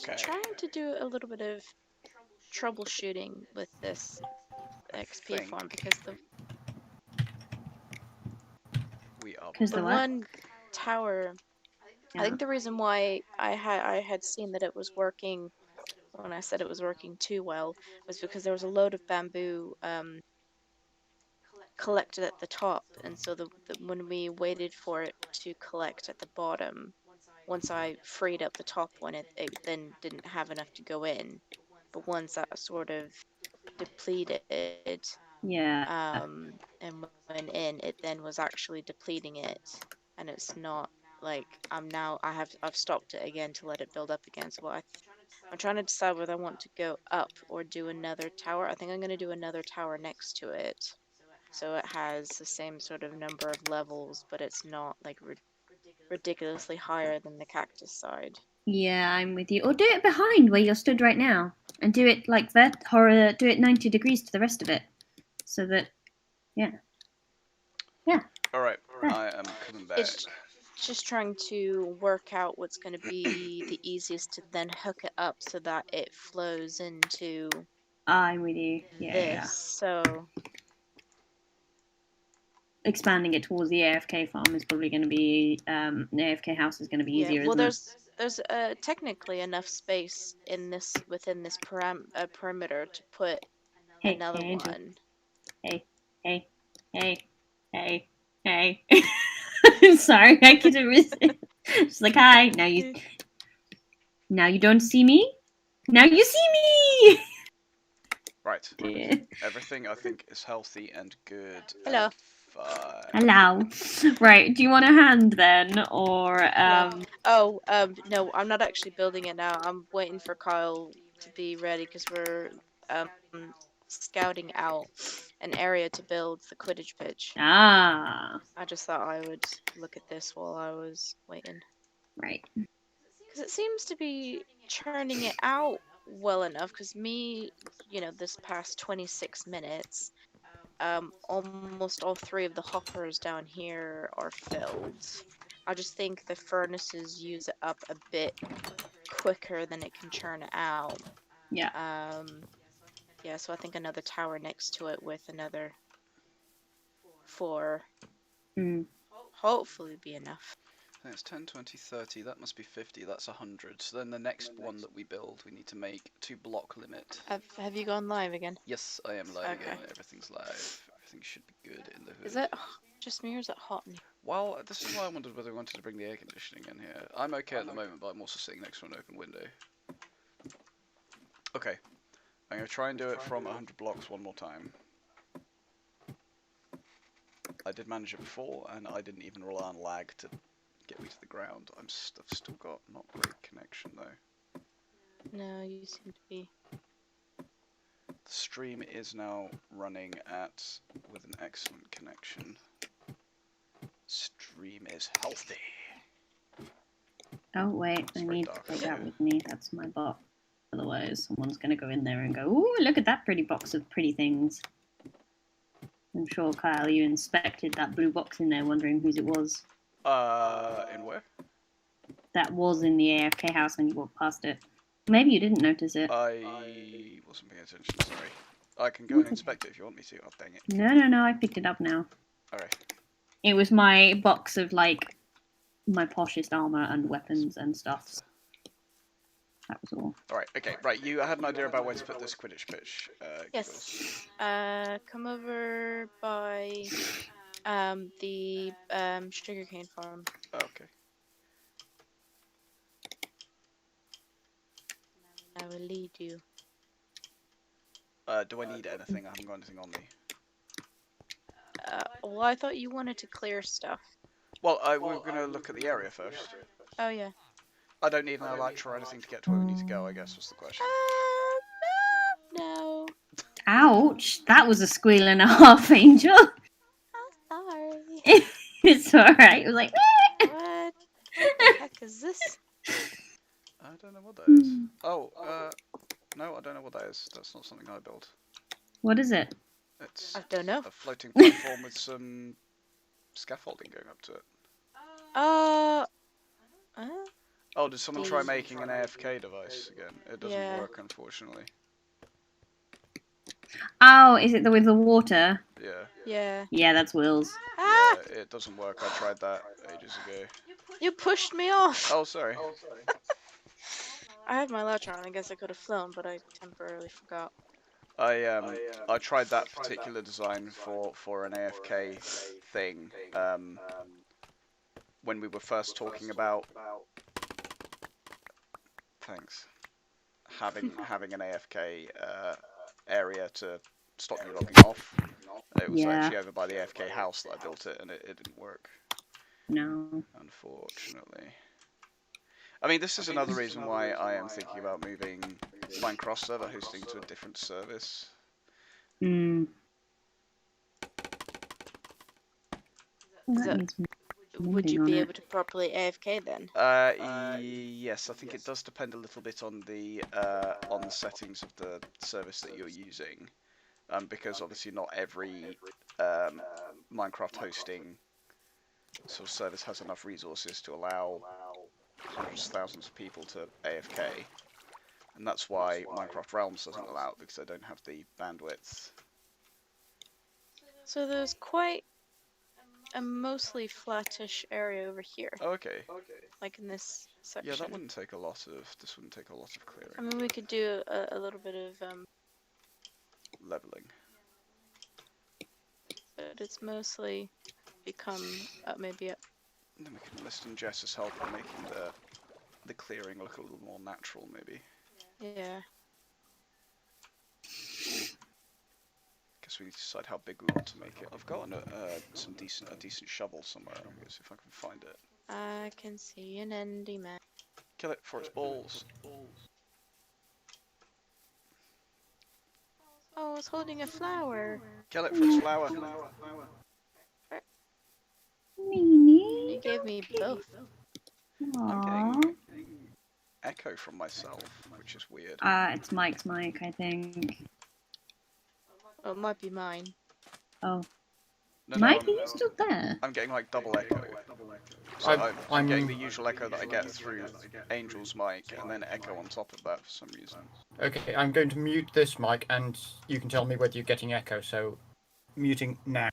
Okay. Trying to do a little bit of troubleshooting with this XP farm because we are the the what? one tower. I Yeah. think the reason why I had seen that it was working when I said it was working too well was because there was a load of bamboo collected at the top, and so when we waited for it to collect at the bottom, once I freed up the top one, it then didn't have enough to go in. But once that sort of depleted Yeah. and went in, it then was actually depleting it, and it's not like I've stopped it again to let it build up again. So I'm trying to decide whether I want to go up or do another tower. I think I'm going to do another tower next to it, so it has the same sort of number of levels, but it's not like ridiculously higher than the cactus side. Yeah, I'm with you. Or do it behind where you're stood right now, and do it like that, or do it 90 degrees to the rest of it, so that, yeah. All right. There. I am coming back. It's just trying to work out what's going to be the easiest to then hook it up so that it flows into I'm with you. this. Yeah. So Expanding it towards the AFK farm is probably going to be the AFK house is going to be easier, well, isn't it? there's technically enough space in this within this perimeter to put Hey, another hey, Angel. one. Hey, hey, hey, hey, hey. Sorry, I couldn't resist. She's like, hi. Now you don't see me. Now you see me. Right. Yeah. Everything I think is healthy and good. Hello. And fine. Hello. Right. Do you want a hand then, or Oh, no, I'm not actually building it now. I'm waiting for Kyle to be ready because we're scouting out an area to build the Quidditch pitch. Ah, I just thought I would look at this while I was waiting. right. Because it seems to be churning it out well enough. Because this past 26 minutes, almost all three of the hoppers down here are filled. I just think the furnaces use it up a bit quicker than it can churn it out. Yeah. Yeah, so I think another tower next to it with another 4 hopefully be enough. That's 10, 20, 30. That must be 50. That's 100. So then the next one that we build, we need to make 2 block limit. Have you gone live again? Yes, I am live Okay. again. Everything's live. Everything should be good in the hood. Is it just me or is it hot in here? Well, this is why I wondered whether we wanted to bring the air conditioning in here. I'm okay at the moment, but I'm also sitting next to an open window. Okay. I'm going to try and do it from 100 blocks one more time. I did manage it before, and I didn't even rely on lag to get me to the ground. I've still got not great connection, though. No, you seem to be. The stream is now running with an excellent connection. Stream is healthy. Oh wait, I need to take that with me. That's my bot. Otherwise, someone's going to go in there and go, "Ooh, look at that pretty box of pretty things." I'm sure, Kyle, you inspected that blue box in there, wondering whose it was. In where? That was in the AFK house when you walked past it. Maybe you didn't notice it. I wasn't paying attention, sorry. I can go and inspect it if you want me to. Oh, dang it. No, I picked it up now. Alright. It was my box of, like, my poshest armor and weapons and stuff. That was all. Alright, okay, right, you had an idea about where to put this Quidditch pitch. Yes. Come over by the sugarcane farm. Oh, okay. I will lead you. Do I need anything? I haven't got anything on me. Well, I thought you wanted to clear stuff. Well, we're gonna look at the area first. Oh, yeah. I don't need an elytra or anything to get to where we need to go, I guess, was the question. No. Ouch! That was a squeal and a half, Angel. Oh, sorry. It's alright. It was like, What the heck is this? I don't know what that is. Oh, no, I don't know what that is. That's not something I built. what is it? It's I don't know. a floating platform with some scaffolding going up to it. Oh, did someone try making an AFK device again? It doesn't Yeah. work, unfortunately. Oh, is it the with the water? Yeah. Yeah. Yeah, that's Will's. Ah! Yeah, it doesn't work. I tried that ages ago. You pushed me off! Oh, sorry. I had my latch on. I guess I could have flown, but I temporarily forgot. I tried that particular design for an AFK thing when we were first talking about having an AFK area to stop you logging off. It was Yeah. actually over by the AFK house that I built it, and it didn't work, No. unfortunately. I mean, this is another reason why I am thinking about moving Minecraft server hosting to a different service. Hmm. Is That that- needs Would you moving be on able to properly AFK then? Yes, I think it does depend a little bit on the settings of the service that you're using, because obviously not every Minecraft hosting sort of service has enough resources to allow hundreds of thousands of people to AFK, and that's why Minecraft Realms doesn't allow it, because they don't have the bandwidth. So there's quite a mostly flattish area over here, Oh, okay. like in this section. Yeah, that wouldn't take a lot of. This wouldn't take a lot of clearing. I mean, we could do a little bit of Leveling. but it's mostly become maybe And then we can enlist in Jess's help in making the clearing look a little more natural, maybe. yeah. Guess we need to decide how big we want to make it. I've got a decent shovel somewhere. I'm gonna see if I can find it. I can see an endy man. Kill it for its balls. Oh, it's holding a flower. Kill it for its flower. Meanie. You gave me both. I'm Aww. getting echo from myself, which is weird. It's Mike's mic, I think. Oh, it might be mine. Oh. No, Mike, are you still there? I'm getting like double echo. So I'm getting the usual echo that I get through Angel's mic, and then echo on top of that for some reason. Okay, I'm going to mute this mic, and you can tell me whether you're getting echo. So, muting now.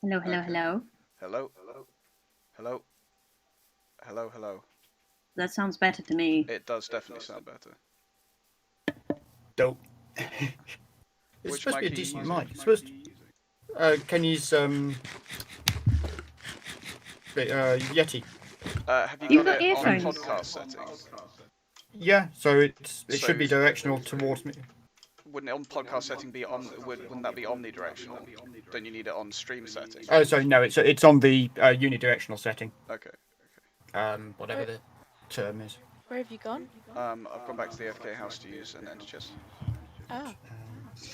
Hello, hello, Okay. hello. Hello? Hello? Hello, hello. That sounds better to me. It does definitely sound better. Dope. It's Which supposed to be a mic are you decent using? mic. It's supposed Kenny's Yeti. Have You've you got got it on earphones. podcast settings? Yeah, so it should be So- directional towards me. Wouldn't it on podcast setting be on? Wouldn't that be omnidirectional? Don't you need it on stream setting? Oh, sorry, no, it's on the unidirectional setting. Okay. Whatever the term is. Where have you gone? I've gone back to the FK house to use an enter chest. Oh,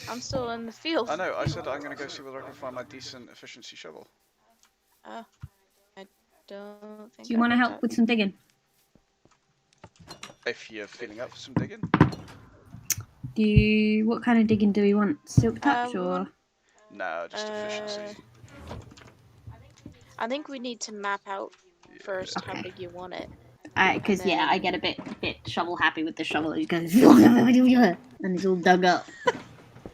I'm still in the field. I know. I said I'm gonna go see whether I can find my decent efficiency shovel. Oh, I don't think. Do you I want to did help that. with some digging? If you're feeling up for some digging. What kind of digging do we want? Silk touch we or? want- No, just efficiency. I think we need to map out first how Okay. big you want it. Because And yeah, I then- get a bit shovel happy with the shovel. It goes and it's all dug up.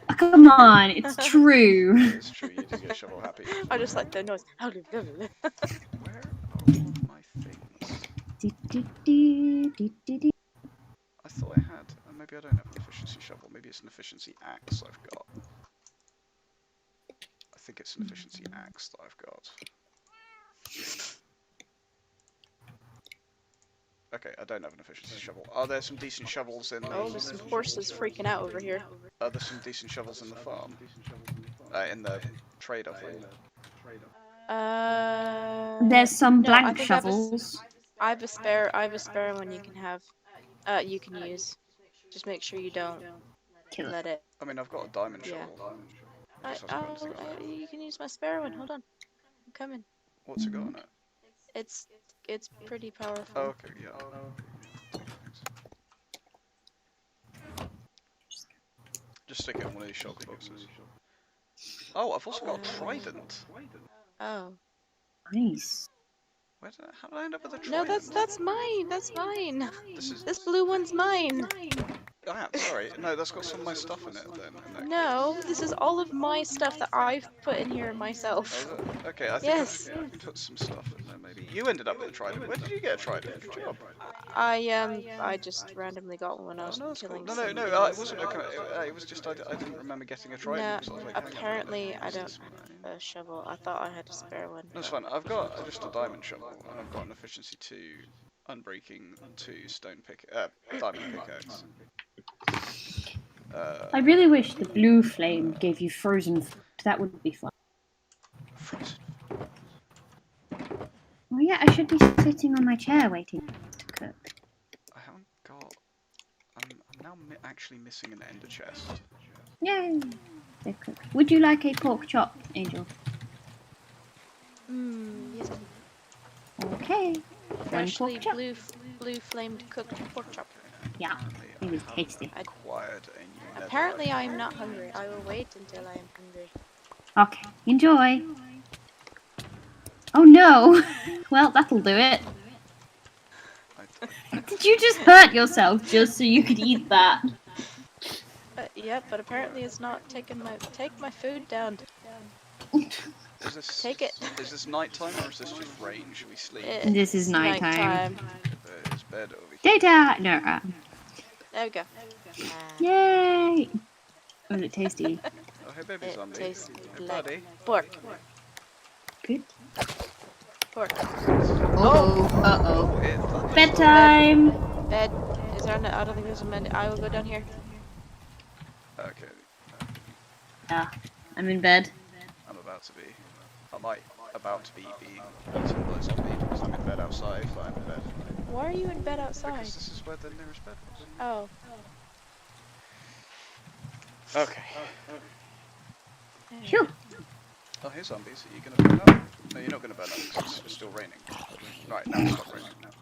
Oh, come on, it's true. It's true. You do get shovel happy. I just like the noise. Where are all of my things? I thought I had. Maybe I don't have an efficiency shovel. Maybe it's an efficiency axe I've got. I think it's an efficiency axe that I've got. Okay, I don't have an efficiency shovel. Are there some decent shovels in the... Oh, there's some horses freaking out over here. Are there some decent shovels in the farm? In the trade of hall? There's some no, I blank think shovels. I have a spare one you can have. You can use. Just make sure you don't Kill it. let it. I mean, I've got a diamond Yeah. shovel. Just hasn't got anything on it. You can use my spare one. Hold on, I'm coming. What's it got on it? It's pretty powerful. Oh, okay, yeah. Just stick it on one of these shulker boxes. Oh, I've also got a trident. Oh, Nice. How did I end up with a No, trident? that's mine. That's mine. This is. This blue one's mine. Ah, sorry. No, that's got some of my stuff in it then. In that No, case. this is all of my stuff that I've put in here Oh, myself. is it? Okay, I think Yes. I've put some stuff in there. Maybe you ended up with a trident. Where did you get a trident? Good job. I just randomly got one when I Oh was no, that's cool. killing No, some no, it enemies. wasn't. It was just I didn't remember getting a trident. No, So I was like, hang on a minute, apparently I is don't this mine? have a shovel. I thought I had a spare one. No, it's but- fine. I've got just a diamond shovel, and I've got an efficiency 2, unbreaking 2 diamond pickaxe. I really wish the blue flame gave you frozen food. That would be fun. Frozen. Oh yeah, I should be sitting on my chair waiting to cook. I haven't got. I'm now actually missing an ender chest. Yay! They're cooked. Would you like a pork chop, Angel? Yes. Okay. One Freshly pork chop. blue flamed cooked pork chop. Yeah, it was tasty. Acquired a new Apparently I'm not hungry. I will wait until I am hungry. Okay, enjoy. Oh no! Well, that'll do it. Did you just hurt yourself just so you could eat that? Yeah, but apparently it's not taking my food down. Is this, Take it. Is this nighttime or is this just rain? Should we sleep? This is nighttime. There's bed over here. Data! No. There we go. Yay! Was it tasty? Oh, hey, baby It zombie. tastes Hey, like buddy. pork. Good. Pork. Oh. Oh, it thunders. Bedtime! Bed. Is there? I don't think there's a bed. I will go down here. Okay, Yeah, I'm in bed. I'm about to be. I might about to be being eaten by a zombie because I'm in bed outside, but I'm in bed. Why are you in bed outside? Because this is where the nearest bed was. Oh. Okay. Phew. Oh, hey zombies, are you gonna burn up? No, you're not gonna burn up because it's still raining. Right, now it's not raining now.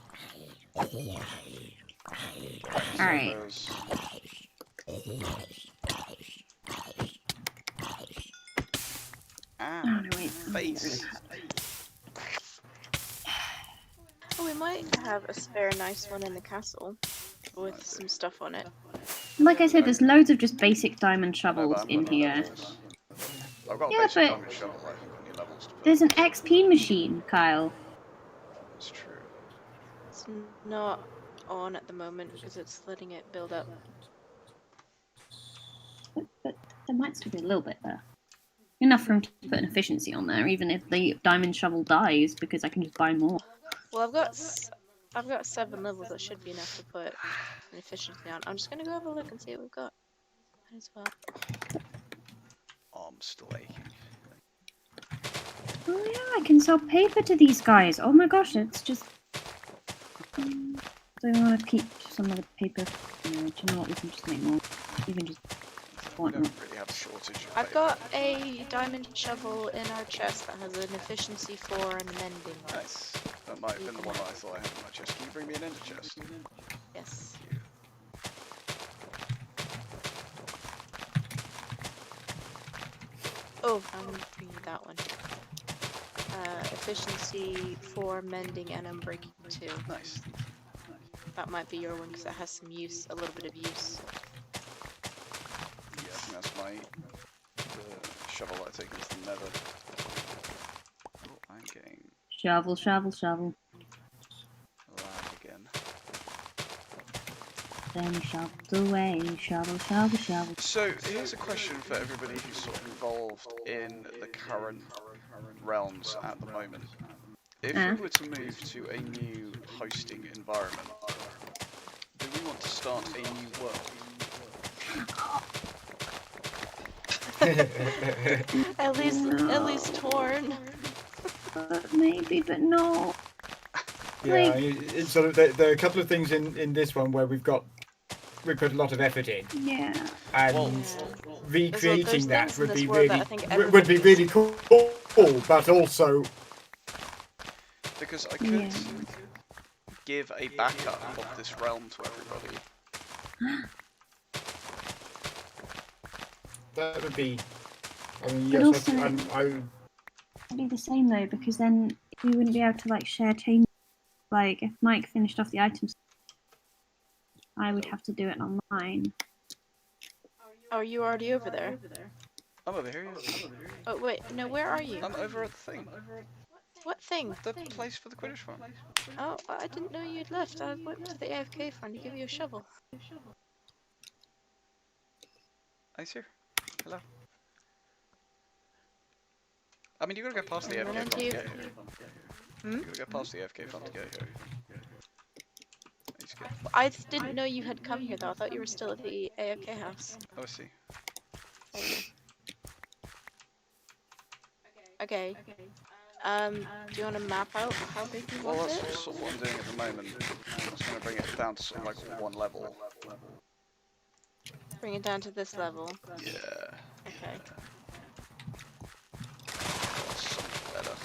Alright. Ah, Oh, no, wait. face. Oh, we might have a spare nice one in the castle with some stuff on it. Like I said, there's loads of just basic diamond No, shovels but I'm in gonna here. levels. I've got a Yeah, basic but diamond shovel, I haven't got any levels to put. there's an XP machine, Kyle. That's true. It's not on at the moment because it's letting it build up. But there might still be a little bit there. Enough for him to put an efficiency on there, even if the diamond shovel dies, because I can just buy more. Well, I've got 7 levels. That should be enough to put an efficiency on. I'm just gonna go have a look and see what we've got. Might as well. Arm's still aching. Oh yeah, I can sell paper to these guys. Oh my gosh, it's just... So I want to keep some of the paper. Do you know what, we can just make more. Even just... We don't really have a shortage of I've paper. got a diamond shovel in our chest that has an efficiency 4 and a mending. Nice. That might have been the one I thought I had in my chest. Can you bring me an ender chest? Yes. Oh, I'm gonna bring you that one. Efficiency 4, mending, and unbreaking 2. Nice. That might be your one because it has some use, a little bit of use. Yeah, I think that's the shovel that I take into the nether. Oh, I'm getting Shovel, shovel, shovel. lag again. Then he shovels away. Shovel, shovel, shovel. So here's a question for everybody who's sort of involved in the current realms at the moment. If we were to move to a new hosting environment, do we want to start a new world? At least torn. Maybe, but no. Yeah, it's sort of there are a couple of things in this one where we put a lot of effort in, Yeah. and Well, recreating there's that things in would this be world that I think would be everybody really cool, but also because I could give a backup of this realm to everybody. that would be. I mean, But yes, also- I It'd be the same though, because then we wouldn't be able to like share change. Like if Mike finished off the items, I would have to do it online. Oh, are you already over there? I'm over here. Yeah. Oh wait, no, where are you? I'm over at the thing. What thing? The place for the Quidditch one. Oh, I didn't know you'd left. I went to the AFK farm to give you a shovel. Ice here. Hello. I mean, you gotta go past the I'm AFK running farm to you. to get here. Hmm? You gotta go past the AFK farm to get here. He's good. I didn't know you had come here though. I thought you were still at the AFK house. Oh, I see. There you go. Okay. Do you want to map out how big you Well, want that's it? sort of what I'm doing at the moment. I'm just gonna bring it down to sort of like one level. Bring it down to this level. Yeah. Okay. That's something better.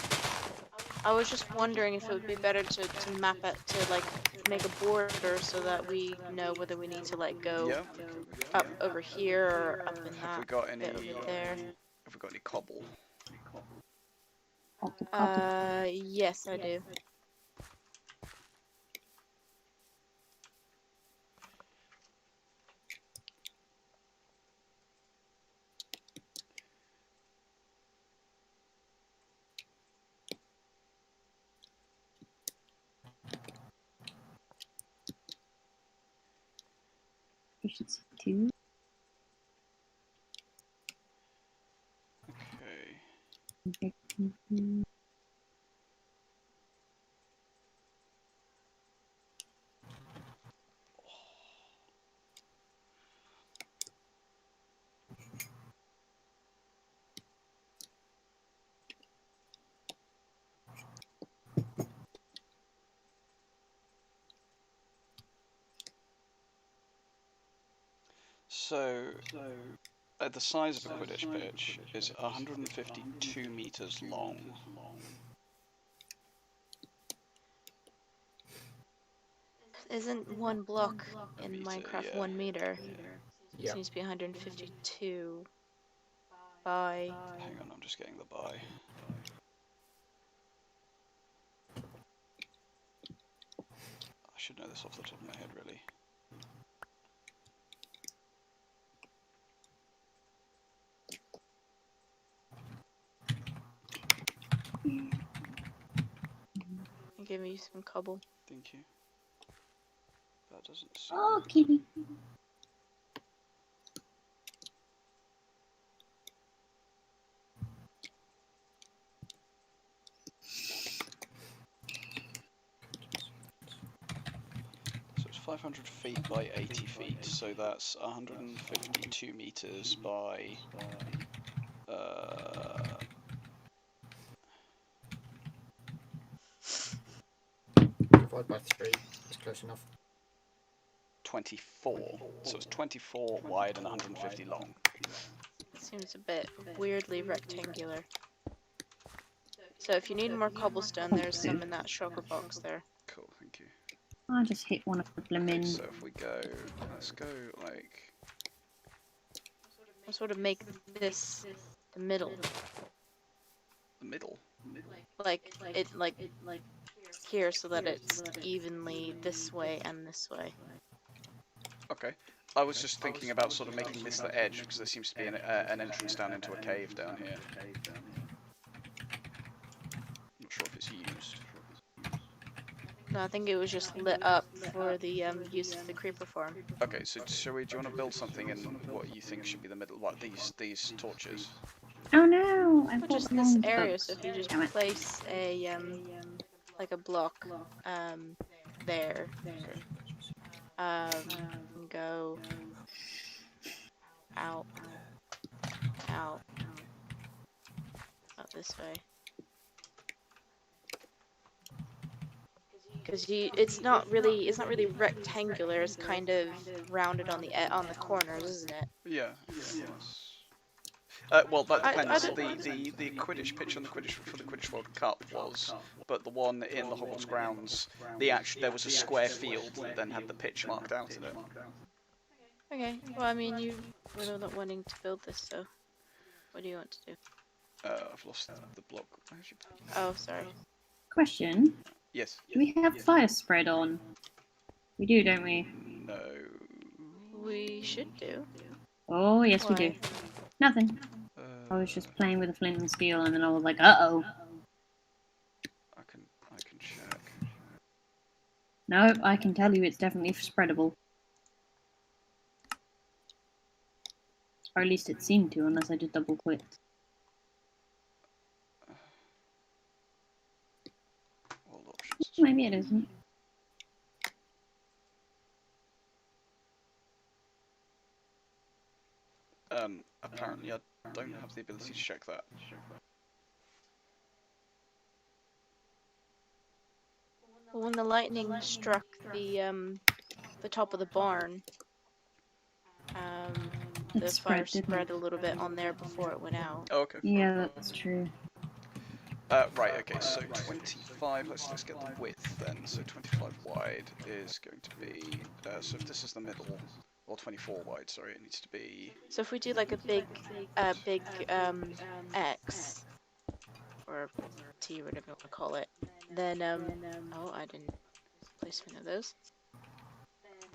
I was just wondering if it would be better to map it to like make a border so that we know whether we need to like go Yeah. up over here or up in Have we that got any? bit over there. Have we got any cobble? Yes, I do. Efficiency 2. Okay. So, the size of a Quidditch pitch is 152 meters long. Isn't one block A in meter, Minecraft yeah. 1 meter? Yeah. Seems to be 152 by. Hang on, I'm just getting the by. I should know this off the top of my head, really. Give me some cobble. Thank you. That doesn't seem... Oh, kitty. So it's 500 feet by 80 feet, so that's 152 meters by... Divide by 3. That's close enough. 24. So it's 24 wide and 150 long. Seems a bit weirdly rectangular. So if you need more cobblestone, there's some in that shulker box there. Cool, thank you. I just hit one of the blooming. Okay, so if we go... Let's go, like... I'll sort of make this the middle. The middle? Like here so that it's evenly this way and this way. Okay. I was just thinking about sort of making this the edge, because there seems to be an entrance down into a cave down here. Not sure if it's used. No, I think it was just lit up for the use of the creeper farm. Okay, so do you want to build something in what you think should be the middle? What, these torches? Oh no! I Not bought just the this wrong area, books. so if you just Damn it. place a like a block there, and go out this way. Because it's not really rectangular. It's kind of rounded on the corners, isn't it? Yeah. Well, that I depends. don't- The Quidditch pitch on the Quidditch for the Quidditch World Cup was, but the one in the Hogwarts grounds, there was a square field that then had the pitch marked out in it. Okay. Well, I mean, you were not wanting to build this, so what do you want to do? I've lost the block. Where's your... Oh, sorry. Question. Yes. Do we have fire spread on? We do, don't we? No. We should do. Oh, yes, we do. Why? Nothing. Uh, I was just playing with a flint and steel, and then I was like, uh-oh. I can check. No, I can tell you it's definitely spreadable. Or at least it seemed to, unless I just double clicked. All options. Maybe it isn't. Apparently I don't have the ability to check that. When the lightning struck the top of the barn, the fire spread a little bit on there before it went out. Oh, okay. Yeah, that's true. Right, okay, so 25, let's get the width then. So 25 wide is going to be, so if this is the middle, or 24 wide, sorry, it needs to be... So if we do like a big X, or T, whatever you want to call it, then, oh, I didn't placement of those.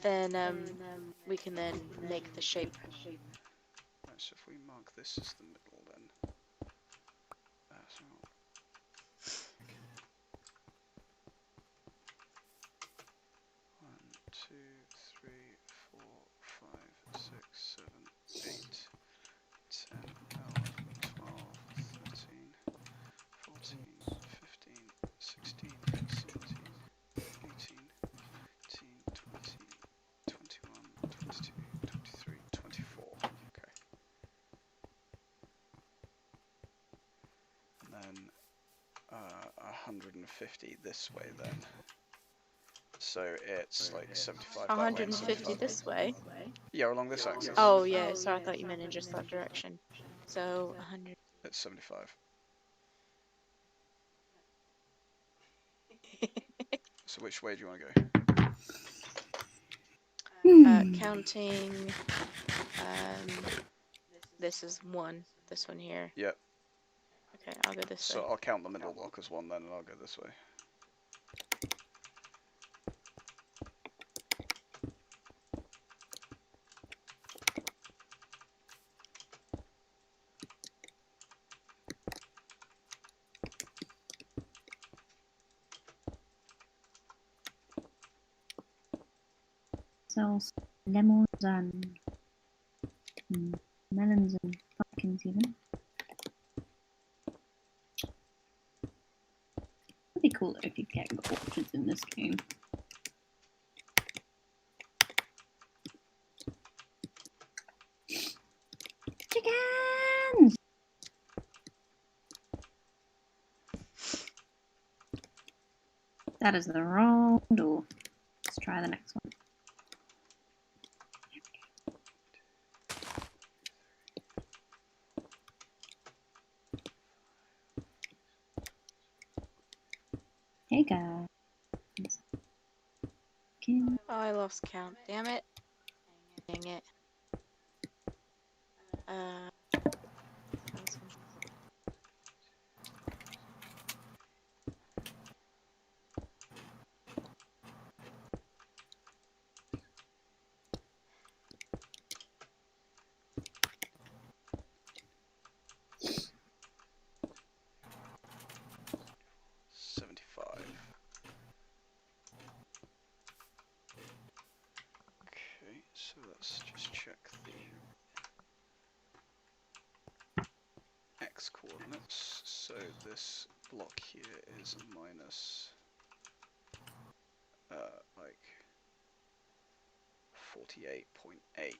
Then, we can then make the shape. Right, so if we mark this as the middle then... so 1, 2, 3, 4, 5, 6, 7, 8, 10, 11, 12, 13, 14, 15, 16, 17, 18, 19, 20, 21, 22, 23, 24. Okay. And then 150 this way then. So it's like 75 that way. 150 this way. Yeah, along this axis. Oh yeah, so I thought you meant in just that direction. So 100. It's 75. So which way do you want to go? Counting. This is 1. This one here. Yep. Okay, I'll go this way. So I'll count the middle block as 1 then, and I'll go this way. Sells lemons and melons and pumpkins even. It'd be cool if you get orchards in this game. Chickens! That is the wrong door. Let's try the next one. Hey guys. Oh, I lost count. Damn it. Dang it. That's 75. Okay, so let's just check the x coordinates. So this block here is minus like 48.8.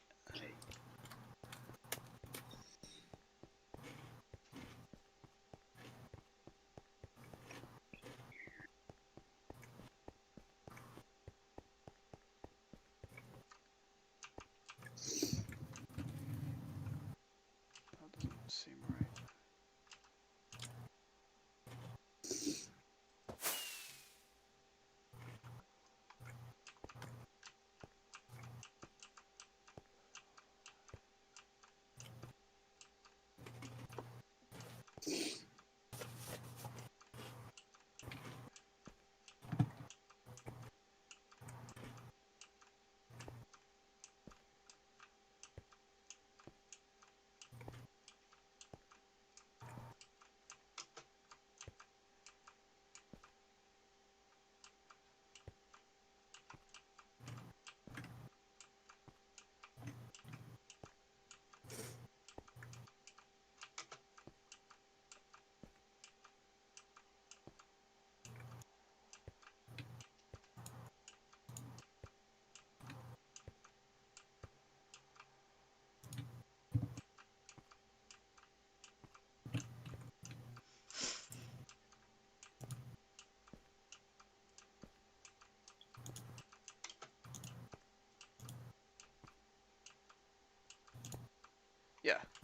That doesn't seem right.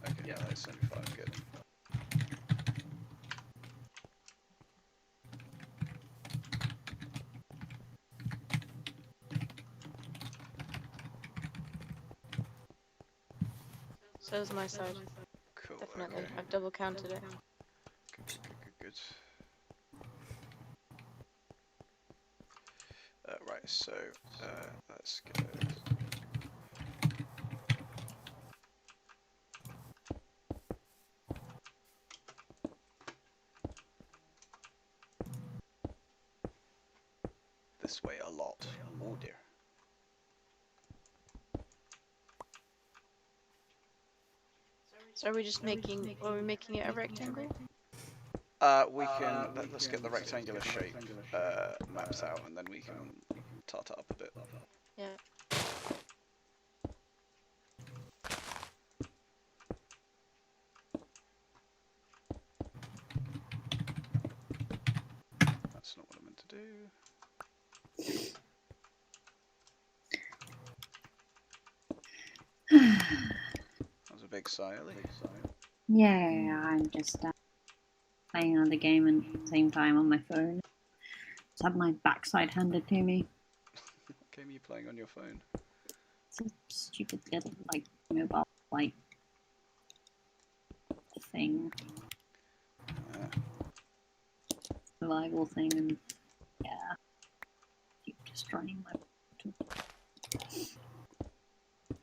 Okay, yeah, that's 75, good. So is my side. Cool, Definitely. okay. I've double counted it. Good. Right, so let's go. This way a lot. Oh dear. So are we just making, are we making it a rectangle? We can, let's get the rectangular shape mapped out and then we can tart it up a bit. Yeah. That's not what I meant to do. That was a big sigh, Ellie. Yeah, I'm just playing another game and at the same time on my phone. Just had my backside handed to me. What game are you playing on your phone? It's a stupid little like mobile like thing, survival thing, and yeah, keep destroying my.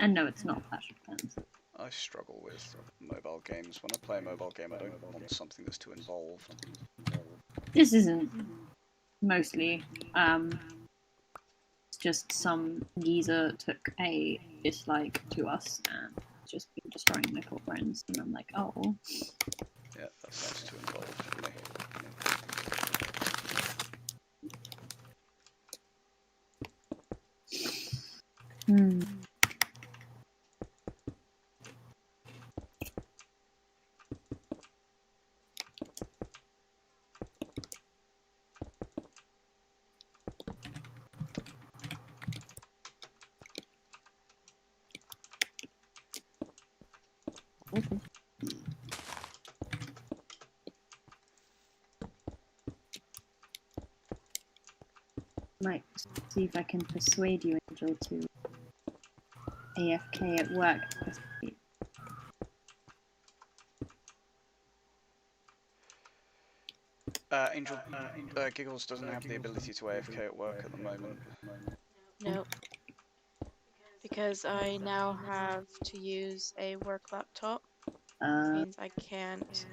And no, it's not Clash of Clans. I struggle with mobile games. When I play a mobile game, I don't want something that's too involved. This isn't mostly. It's just some geezer took a dislike to us and just been destroying my poor friends, and I'm like, oh. Yeah, that sounds too involved for me. Hmm. Okay. Might see if I can persuade you, Angel, to AFK at work. Angel Giggles doesn't have the ability to AFK at work at the moment. Nope. Because I now have to use a work laptop. Means I can't,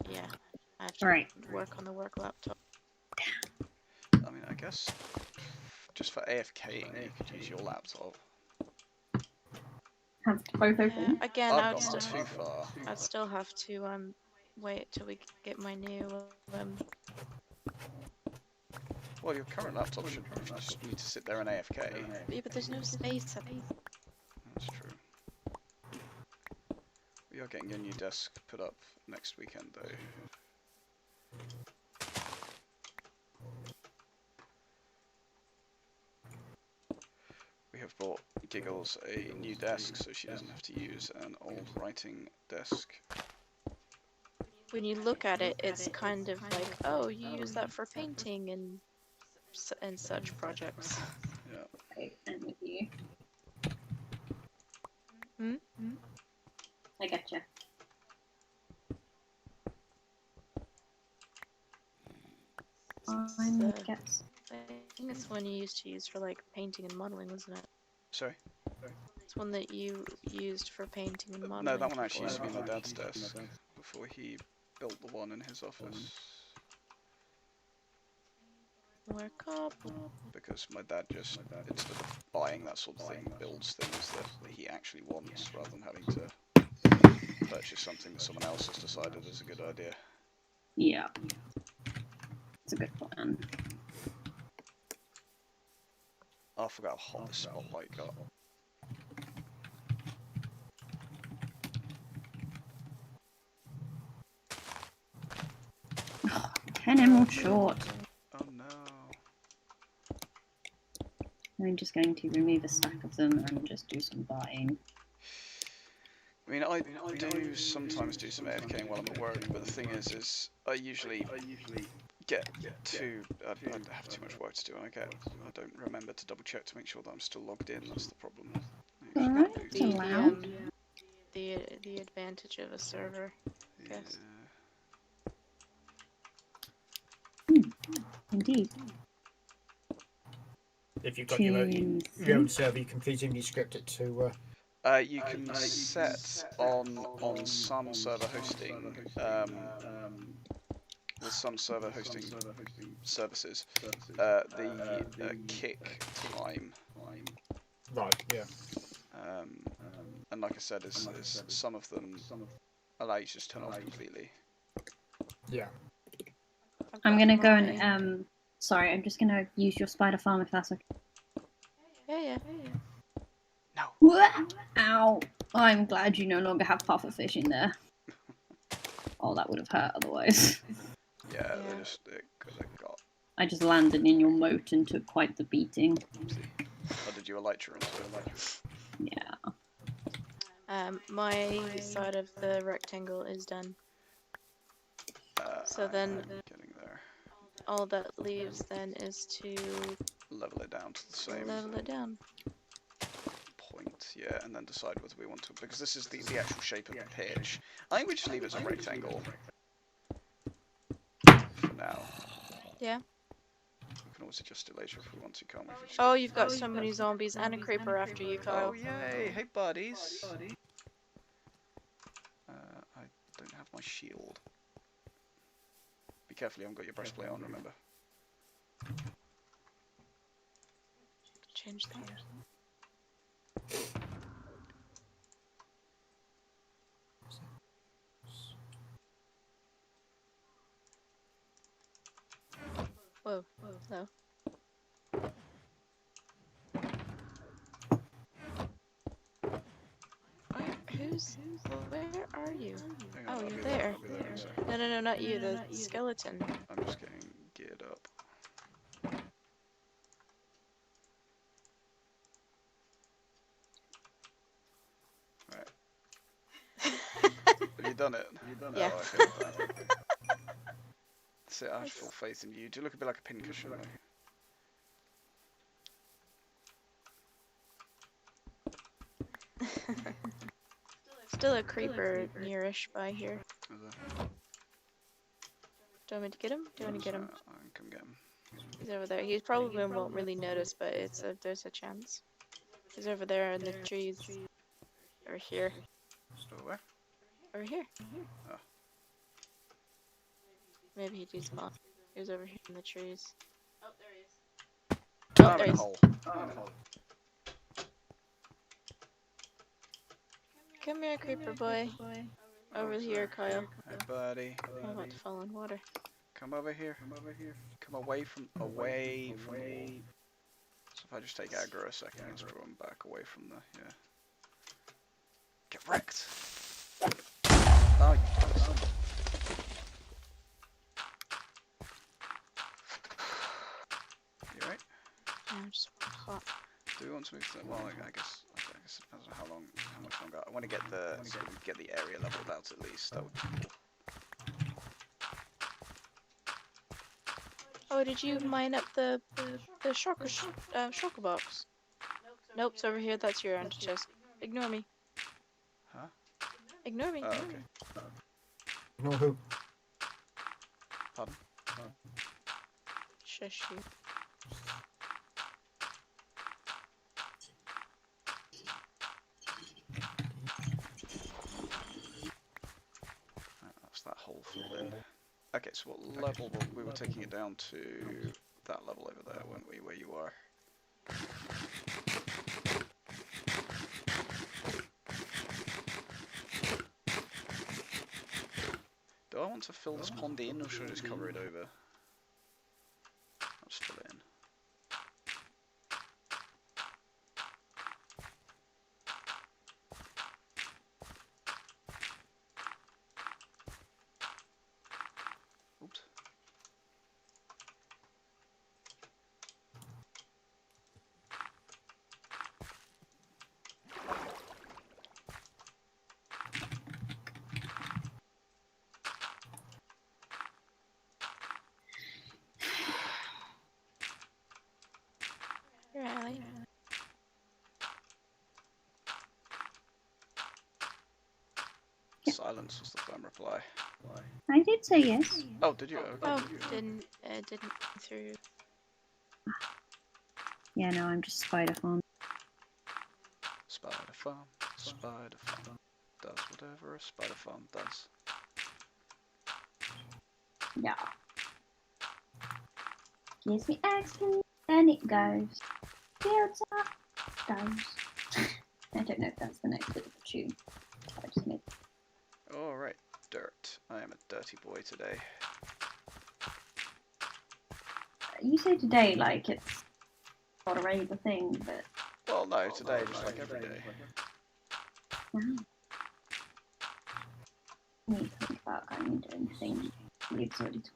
yeah. I have to work on the work laptop. I mean, I guess just for AFKing, you could use your laptop. Have both open? Again, I've gone too far. I'd still have to wait till we get my new Well, your current laptop should just need to sit there and AFK. Yeah, but there's no space up. That's true. We are getting a new desk put up next weekend, though. We have bought Giggles a new desk, so she doesn't have to use an old writing desk. When you look at it, it's kind of like, oh, you use that for painting and such projects. Yeah. Okay, I'm with you. Hmm? I getcha. I think it's one you used to use for like painting and modeling, wasn't it? Sorry? It's one that you used for painting and modeling. No, that one actually used to be my dad's desk before he built the one in his office. More copper. Because my dad just, instead of buying that sort of thing, builds things that he actually wants rather than having to purchase something that someone else has decided is a good idea. Yeah. It's a good plan. Oh, I forgot how hot this spotlight got. Oh, 10 emerald short. Oh no. I'm just going to remove a stack of them and just do some buying. I mean, I do sometimes do some AFKing while I'm at work, but the thing is I usually get I have too much work to do, and I don't remember to double check to make sure that I'm still logged in. That's the problem. I usually Alright, do. it's allowed. The advantage of a server, I guess. Indeed. If you've got your own server, you can feasibly script it to. You can set on some server hosting with some server hosting services the kick time. Right. Yeah. And like I said, is some of them allow you to just turn off completely. Yeah. I'm gonna go and sorry, I'm just gonna use your spider farm if that's okay. Yeah. No. Ow! I'm glad you no longer have pufferfish in there. Oh, that would have hurt otherwise. Yeah, they got. I just landed in your moat and took quite the beating. Oopsie. Oh, did you elytra into it? Yeah. My side of the rectangle is done. So then Getting there. all that leaves then is to Level it down to the same level it down. point, yeah, and then decide whether we want to, because this is the actual shape of the pitch. I think we just leave it as a rectangle for now. Yeah. We can always adjust it later if we want to, can't we? Oh, you've got so many zombies and a creeper after you, Kyle. Oh yay! Hey buddies. I don't have my shield. Be careful, you haven't got your breastplate on. Remember. Change that. Whoa. Hello. Where are you? Oh, you're there. No, not you, the skeleton. I'm just getting geared up. Right. Have you done it? Yeah. Oh, okay. That's it, I have full faith in you. Do you look a bit like a pincushion? Still a creeper nearish by here. Is there? Do you want me to get him? Do you want to get him? I can come get him. He's over there. He probably won't really notice, but there's a chance. He's over there in the trees. Or here. Still where? Over here. Oh. Maybe he despawned. He was over here in the trees. Oh, there he in is. a hole. Come here, creeper boy. Over here, Kyle. Hey, buddy. I'm about to fall in water. Come over here. Come away from me. So if I just take aggro a second, let's draw him back away from the, yeah. Get wrecked! Oh, you bastard. You right? Yeah, I'm just hot. Do we want to move to, well, I guess it depends on how much longer. I want to get the area leveled out at least. That would be cool. Oh, did you mine up the shulker box? Nope, it's over here. That's your end chest. Ignore me. Huh? Ignore me. Oh, okay. No who? Pardon? Shush you. That's that hole filled in. Okay, so what level we were taking it down to that level over there, weren't we, where you are? Do I want to fill this pond in, or should I just cover it over? I'll just fill it in. Oops. Riley. Yeah. Silence was the firm reply. I did say yes. Oh, did you? Okay. Oh, didn't come through. Yeah, no, I'm just spider farm. Spider farm does whatever a spider farm does. Yeah. Gives me XP, then it goes. Builds up, goes. I don't know if that's the next bit of the tune. I just made. Alright, dirt. I am a dirty boy today. You say today like it's not a regular thing, but. Well, no, today just like every day. Wow. I need to think about going and doing things. It's already 12.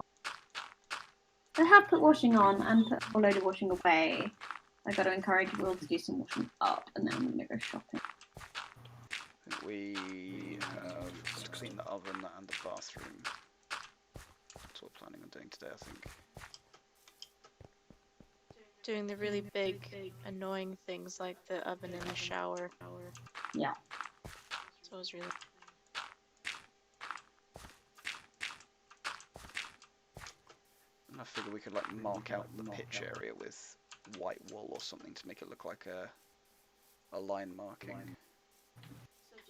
I have put washing on and put a load of washing away. I got to encourage Will to do some washing up, and then I'm gonna go shopping. I think we have to clean the oven and the bathroom. That's what we're planning on doing today, I think. Doing the really big, annoying things like the oven and the shower. Yeah. So it was really. And I figure we could like mark out the pitch area with white wool or something to make it look like a line marking.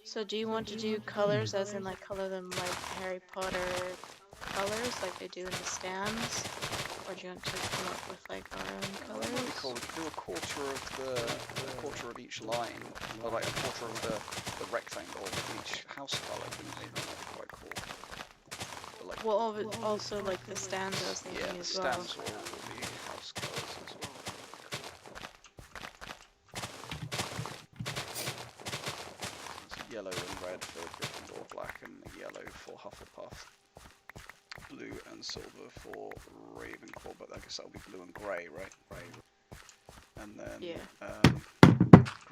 So do you want to do colors, as in like color them like Harry Potter colors, like they do in the stands, or do you want to come up with like our own What would be colors? cool? We could do a quarter of each line, or like a quarter of the rectangle of each house colour. Maybe that would be quite cool. But like, Well, also like the stands, I was thinking yeah, the as well. stands will be house colours as well. It's yellow and red for Gryffindor, black and yellow for Hufflepuff, blue and silver for Ravenclaw, but I guess that'll be blue and grey, right? And then Yeah.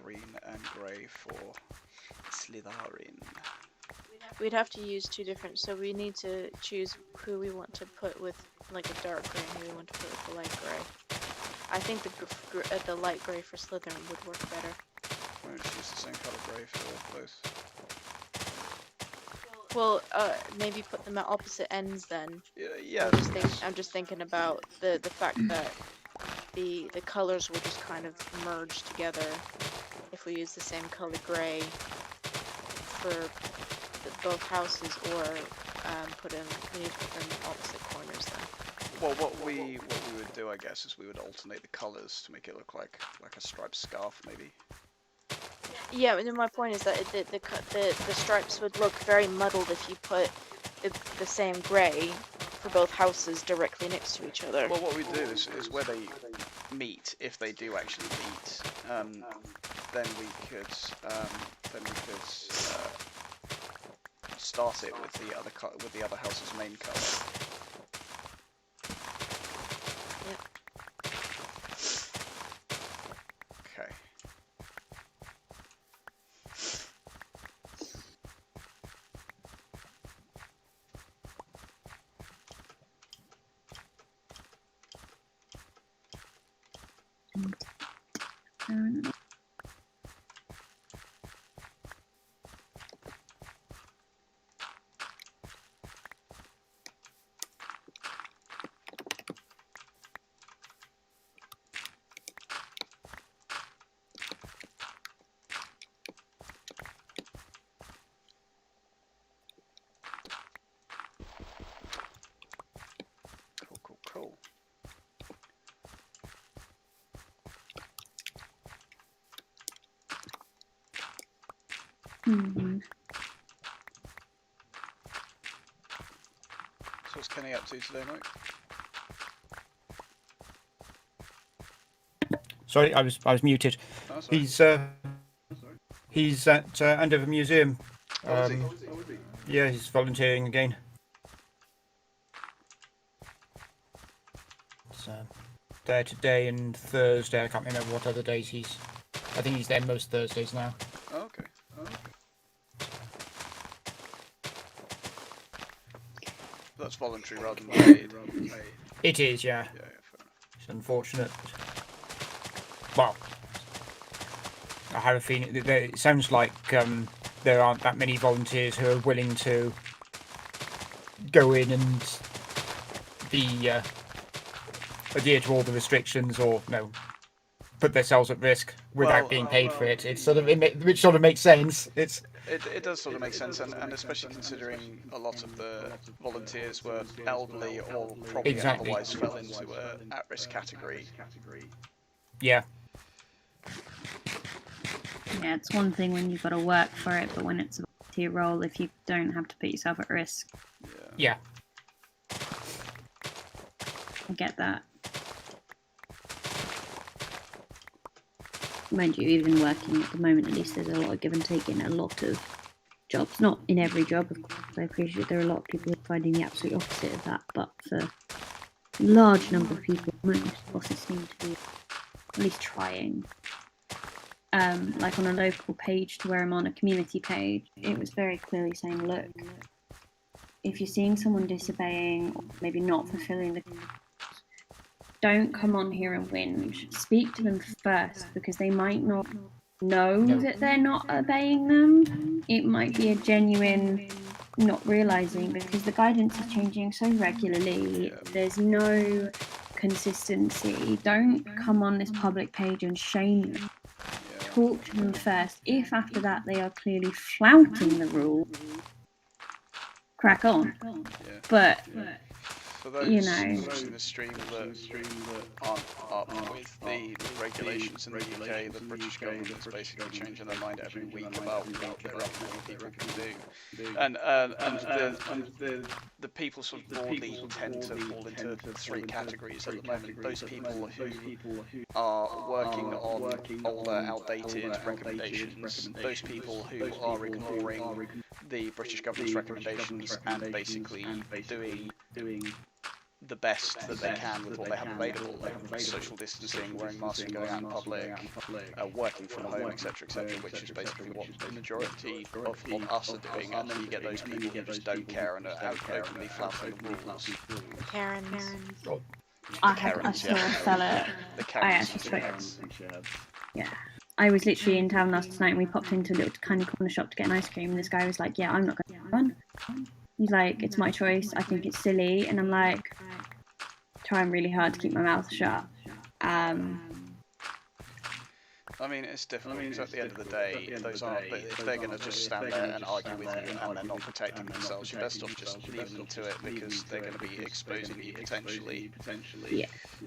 Green and grey for Slytherin. We'd have to use two different, so we need to choose who we want to put with like a dark grey and who we want to put with the light grey. I think the light grey for Slytherin would work better. Why don't you use the same colour grey for both? Well, maybe put them at opposite ends then. Yeah. I'm just thinking about the fact that the colors will just kind of merge together if we use the same color gray for both houses, or we need to put them opposite corners then. Well, what we would do, I guess, is we would alternate the colours to make it look like a striped scarf, maybe. Yeah, and then my point is that the stripes would look very muddled if you put the same gray for both houses directly next to each other. Well, what we do is where they meet, if they do actually meet, then we could start it with the other house's main colour. Yep. Okay. Cool. Mm-hmm. So what's Kenny up to today, Mike? Sorry, I was muted. Oh, sorry. He's at Andover Museum. Oh, is he? Yeah, he's volunteering again. It's there today and Thursday. I can't remember what other days he's. I think he's there most Thursdays now. Oh, okay. That's voluntary rather than paid. It is, yeah. Yeah, fair enough. It's unfortunate. Well, I have a feeling that it sounds like there aren't that many volunteers who are willing to go in and be adhere to all the restrictions, or put themselves at risk without being paid for it. It's sort of which sort of makes sense. It does sort of make sense, and especially considering a lot of the volunteers were elderly or probably Exactly. otherwise fell into a at-risk category. Yeah. Yeah, it's one thing when you've got to work for it, but when it's a volunteer role, if you don't have to put yourself at risk. Yeah. I get that. Mind you, even working at the moment, at least there's a lot of give and take in a lot of jobs. Not in every job, of course. I appreciate there are a lot of people who are finding the absolute opposite of that, but for a large number of people, most bosses seem to be at least trying. Like on a local page to where I'm on a community page, it was very clearly saying, look, if you're seeing someone disobeying or maybe not fulfilling the, don't come on here and whinge. Speak to them first, because they might not know that they're not obeying them. It might be a genuine not realizing, because the guidance is changing so regularly. There's no consistency. Don't come on this public page and shame them. Talk to them first. If after that they are clearly flouting the rule, crack on. But For those watching the stream that aren't up with the regulations in the UK, the British government is basically changing their mind every week about what they recommend people can do. And the people sort of broadly tend to fall into three categories at the moment. Those people who are working on older, outdated recommendations, those people who are ignoring the British government's recommendations and basically doing the best that they can with what they have available, like social distancing, wearing masks and going out in public, working from home, etc., which is basically what the majority of us are doing. And you get those people who just don't care and are openly flouting the rules. Karens. I saw a fella. The I Karens. actually yeah. I was literally in town last night and we popped into a little tiny corner shop to get an ice cream, and this guy was like, yeah, I'm not going to one. He's like, it's my choice, I think it's silly, and I'm like, trying really hard to keep my mouth shut. I mean, it's difficult because at the end of the day, those aren't. If they're going to just stand there and argue with you and they're not protecting themselves, you're best off just leaving them to it, because they're going to be exposing you potentially. Yeah.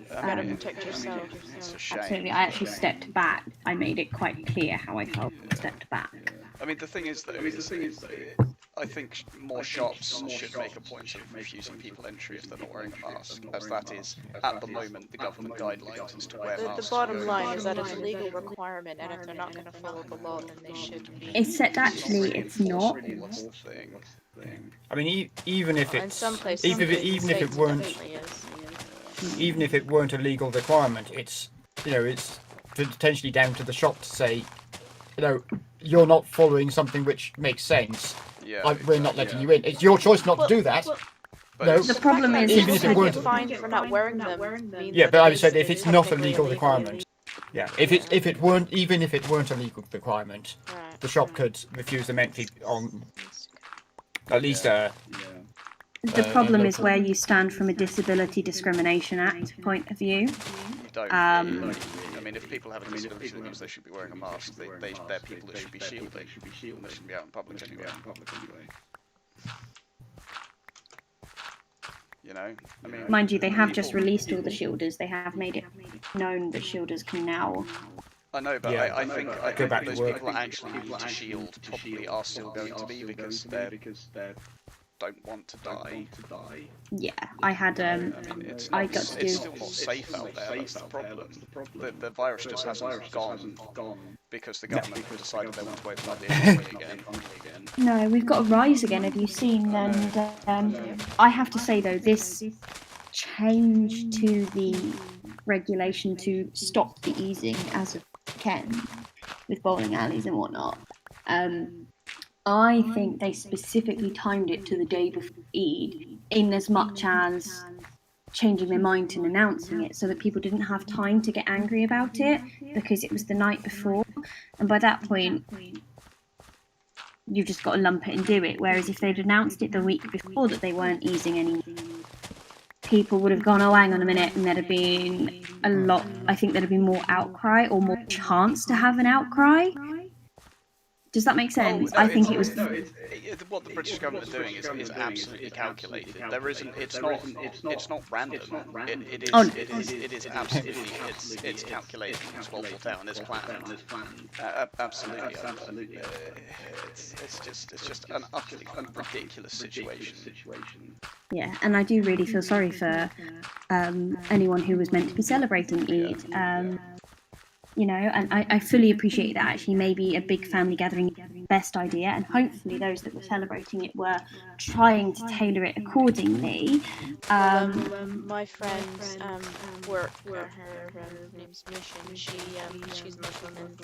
Gotta protect yourself. It's a shame. Absolutely. I actually stepped back. I made it quite clear how I felt. Stepped back. I mean, the thing is, though, I think more shops should make a point of refusing people entry if they're not wearing a mask, as that is, at the moment, the government guidelines as to wear masks. The bottom line is that it's a legal requirement, and if they're not going to follow the law, then they should be. It's not. That's the thing. I mean, even if In it's some places, even if it weren't definitely is. even if it weren't a legal requirement, it's it's potentially down to the shop to say, you're not following something which makes sense. Yeah, We're not letting you in. It's your choice not to do that. The problem is, even if it weren't fined for not wearing them. but I would say if it's not a legal requirement, if it weren't, even if it weren't a legal requirement, the shop could refuse them entry on at least the problem is where you stand from a Disability Discrimination Act point of view. I mean, if people have a disability, that means they should be wearing a mask. They're people that should be shielded. They shouldn't be out in public anyway. I mean, mind you, they have just released all the shielders. They have made it known that shielders can now. I know, but I think those people that actually need to shield probably are still going to be, because they don't want to die. Yeah, I had I got to do. It's still not safe out there. That's the problem. The virus just hasn't gone because the government have decided they want to open up the economy again. No, we've got a rise again. Have you seen? And I have to say though, this change to the regulation to stop the easing as of Ken with bowling alleys and whatnot. I think they specifically timed it to the day before Eid, in as much as changing their mind and announcing it so that people didn't have time to get angry about it because it was the night before. And by that point, you've just got to lump it and do it. Whereas if they'd announced it the week before that they weren't easing any, people would have gone, oh, hang on a minute, and there'd have been a lot, I think there'd have been more outcry or more chance to have an outcry. Does that make sense? No, I think it was. What the British government are doing is absolutely calculated. There isn't. It's not random. It is absolutely. It's calculated. It's well thought out and it's planned. Absolutely. It's just an utterly ridiculous situation. Yeah, and I do really feel sorry for anyone who was meant to be celebrating Eid. You know, and I fully appreciate that actually maybe a big family gathering is the best idea, and hopefully those that were celebrating it were trying to tailor it accordingly. My friend's work, her name's Mission. She's Muslim, and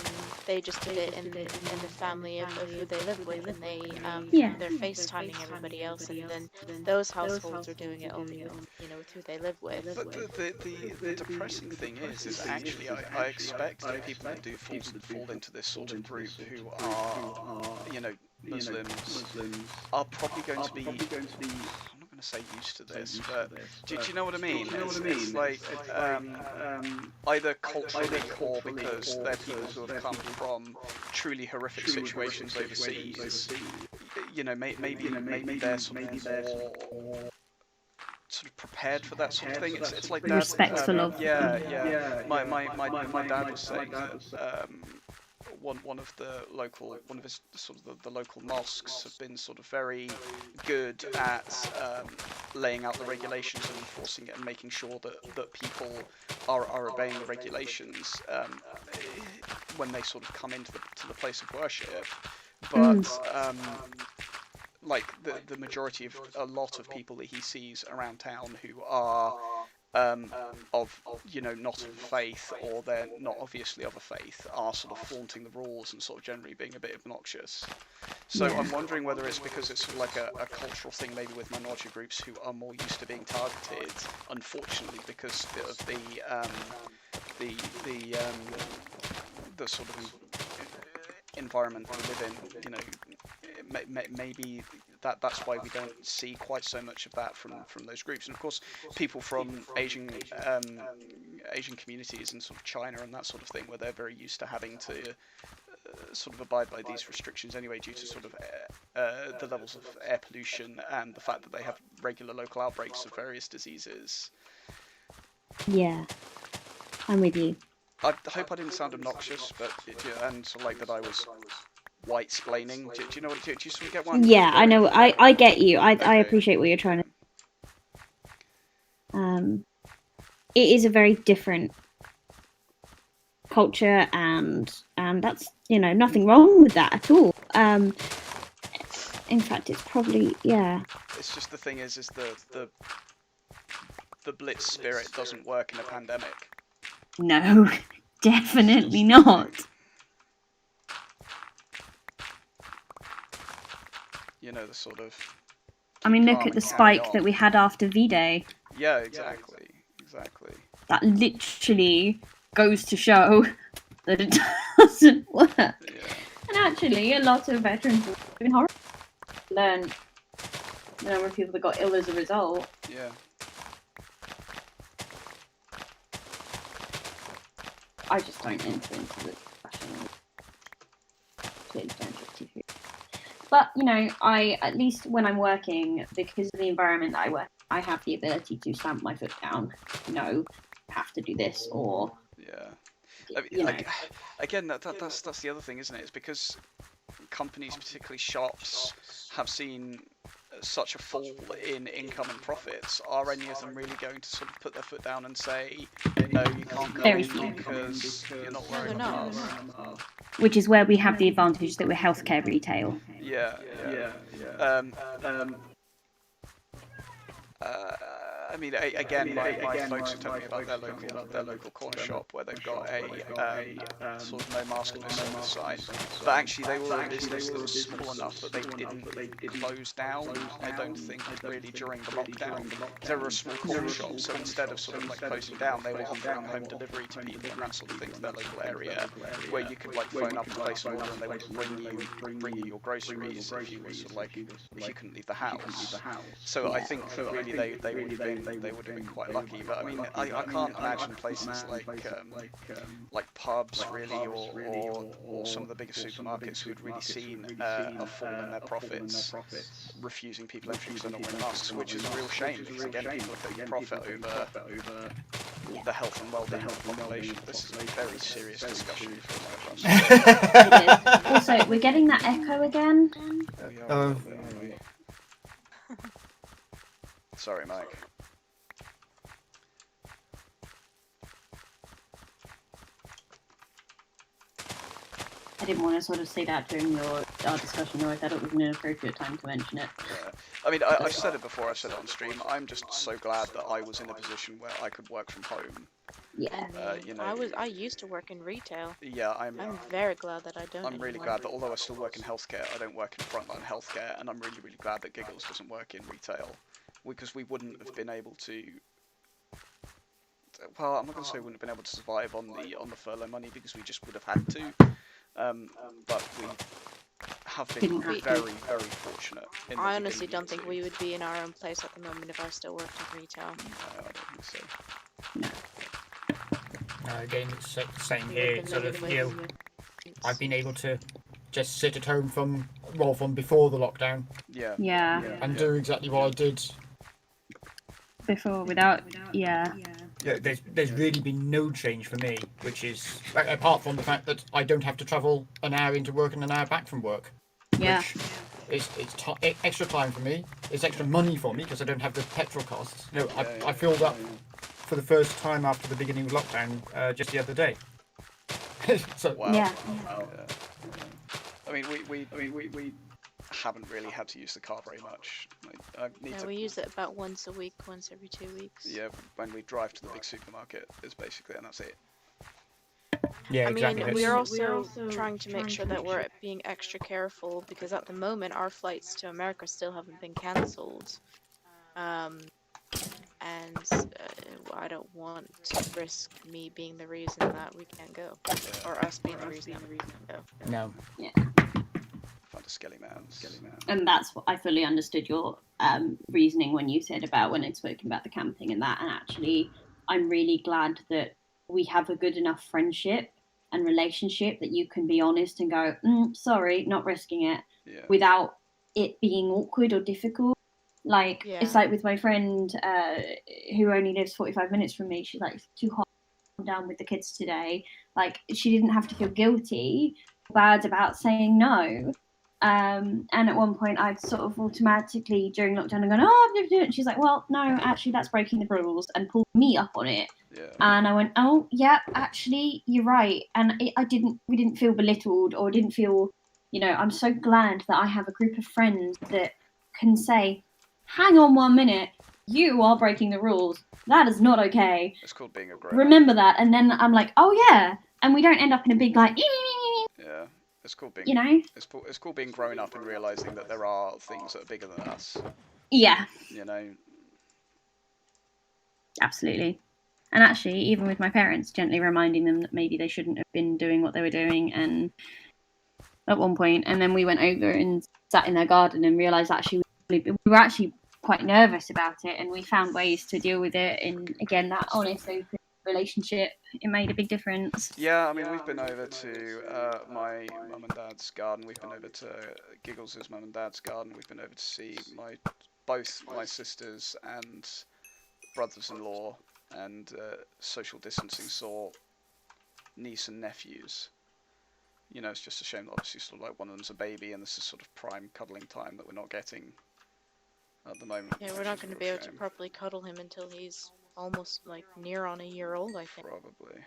they just did it in the family of who they live with, and they're FaceTiming everybody else, and then those households are doing it only with who they live with. But the depressing thing is actually I expect that people that do fall into this sort of group who are Muslims are probably going to be. I'm not going to say used to this, but do you know what I mean? It's like either culturally or because they're people who have come from truly horrific situations overseas. Maybe they're sort of more prepared for that sort of thing. It's like that. Respectful of. Yeah. My dad was saying that one of his the local mosques have been sort of very good at laying out the regulations and enforcing it and making sure that people are obeying the regulations when they sort of come into the place of worship. But like the majority of a lot of people that he sees around town who are of not of faith, or they're not obviously of a faith, are sort of flaunting the rules and sort of generally being a bit obnoxious. So I'm wondering whether it's because it's sort of like a cultural thing, maybe with minority groups who are more used to being targeted, unfortunately, because of the sort of environment we live in. Maybe that's why we don't see quite so much of that from those groups. And of course, people from Asian communities and sort of China and that sort of thing, where they're very used to having to sort of abide by these restrictions anyway, due to sort of the levels of air pollution and the fact that they have regular local outbreaks of various diseases. Yeah, I'm with you. I hope I didn't sound obnoxious, but and sort of like that I was white-splaining. Do you know what? Do you sort of get one? Yeah, I know. I get you. I appreciate what you're trying to. It is a very different culture, and that's nothing wrong with that at all. In fact, it's probably It's just the thing is the blitz spirit doesn't work in a pandemic. No, definitely not. The sort of. I mean, look at the spike that we had after V-Day. Yeah, exactly. That literally goes to show that it doesn't work. Yeah. And actually, a lot of veterans have been horrible. Learn the number of people that got ill as a result. Yeah. I just don't enter into the discussion. Please don't get too serious. But, I, at least when I'm working, because of the environment that I work, I have the ability to stamp my foot down. No, you have to do this, or... Yeah. I mean, again, that's the other thing, isn't it? It's because companies, particularly shops, have seen such a fall in income and profits. Are any of them really going to sort of put their foot down and say, no, you can't come in because you're not wearing a mask? Which is where we have the advantage that we're healthcare retail. I mean, again, my folks are telling me about their local corner shop where they've got a sort of no mask no service sign. But actually, they were a business that was small enough that they didn't close down. I don't think really during the lockdown, because they were a small corner shop. So instead of sort of like closing down, they were offering home delivery to people and that sort of thing to their local area, where you could like phone up and place an order and they would bring you your groceries if you were sort of like if you couldn't leave the house. So I think really they would have been quite lucky. But I mean, I can't imagine places like pubs really, or some of the bigger supermarkets who'd really seen a fall in their profits, refusing people entry because they're not wearing masks, which is a real shame because again, people are taking profit over the health and well-being of the population. This is a very serious discussion for us. It is. Also, we're getting that echo again. We are a little bit, aren't we? Sorry, Mike. I didn't want to sort of say that during our discussion, or I thought it was an inappropriate time to mention it. Yeah. I mean, I've said it before, I've said it on stream, I'm just so glad that I was in a position where I could work from home. Yeah. And You know, I used to work in retail. yeah, I'm very glad that I don't I'm really anymore. glad that although I still work in healthcare, I don't work in frontline healthcare, and I'm really, really glad that Giggles doesn't work in retail, because we wouldn't have been able to. Well, I'm not going to say we wouldn't have been able to survive on the furlough money because we just would have had to. But we have been very, very fortunate. I honestly don't think we would be in our own place at the moment if I still worked in retail. No, I don't think so. No. Again, it's the same We here. would've It's sort been of, living with I've been able to just sit at home from before the lockdown Yeah. Yeah. and do exactly what I did. Before, without, yeah. Yeah, there's really been no change for me, which is apart from the fact that I don't have to travel an hour into work and an hour back from work. Yeah. Which it's extra time for me. It's extra money for me because I don't have the petrol costs. No, Yeah, I filled up for the first time after the beginning of lockdown just the other day. So Wow. Yeah. Yeah. I mean, we haven't really had to use the car very much. I need Yeah, to. we use it about once a week, once every 2 weeks. Yeah, when we drive to the big supermarket, is basically, and that's it. yeah, I exactly. mean, we're also trying to make sure that we're being extra careful because at the moment our flights to America still haven't been cancelled. And I don't want to risk me being the reason that we can't go, or us being the reason that we can't go. No. Yeah. Find a skelly man. And that's what I fully understood your reasoning when you said about when I'd spoken about the camping and that. And actually, I'm really glad that we have a good enough friendship and relationship that you can be honest and go, sorry, not risking it, without it being awkward or difficult. Like, it's like with my friend who only lives 45 minutes from me, she's like, it's too hot to come down with the kids today. Like, she didn't have to feel guilty or bad about saying no. And at one point, I'd sort of automatically, during lockdown, and gone, oh, I've never done it. And she's like, well, no, actually, that's breaking the rules, and pulled me up on it. Yeah. And I went, oh, yeah, actually, you're right. And we didn't feel belittled or didn't feel, I'm so glad that I have a group of friends that can say, hang on 1 minute, you are breaking the rules. That is not okay. It's called being a grown-up. Remember that. And then I'm like, oh, yeah. And we don't end up in a big, like, yeah. It's called being, it's called being grown up and realizing that there are things that are bigger than us. Yeah. Absolutely. And actually, even with my parents, gently reminding them that maybe they shouldn't have been doing what they were doing. And at one point, and then we went over and sat in their garden and realized actually we were actually quite nervous about it, and we found ways to deal with it. And again, that honest, open relationship, it made a big difference. Yeah, I mean, we've been over to my mum and dad's garden. We've been over to Giggles's mum and dad's garden. We've been over to see both my sisters and brothers-in-law, and social distancing saw niece and nephews. It's just a shame that obviously sort of like one of them's a baby, and this is sort of prime cuddling time that we're not getting at the moment. Yeah, we're not going to be able to properly cuddle him until he's almost like near on a year old, I think. Probably.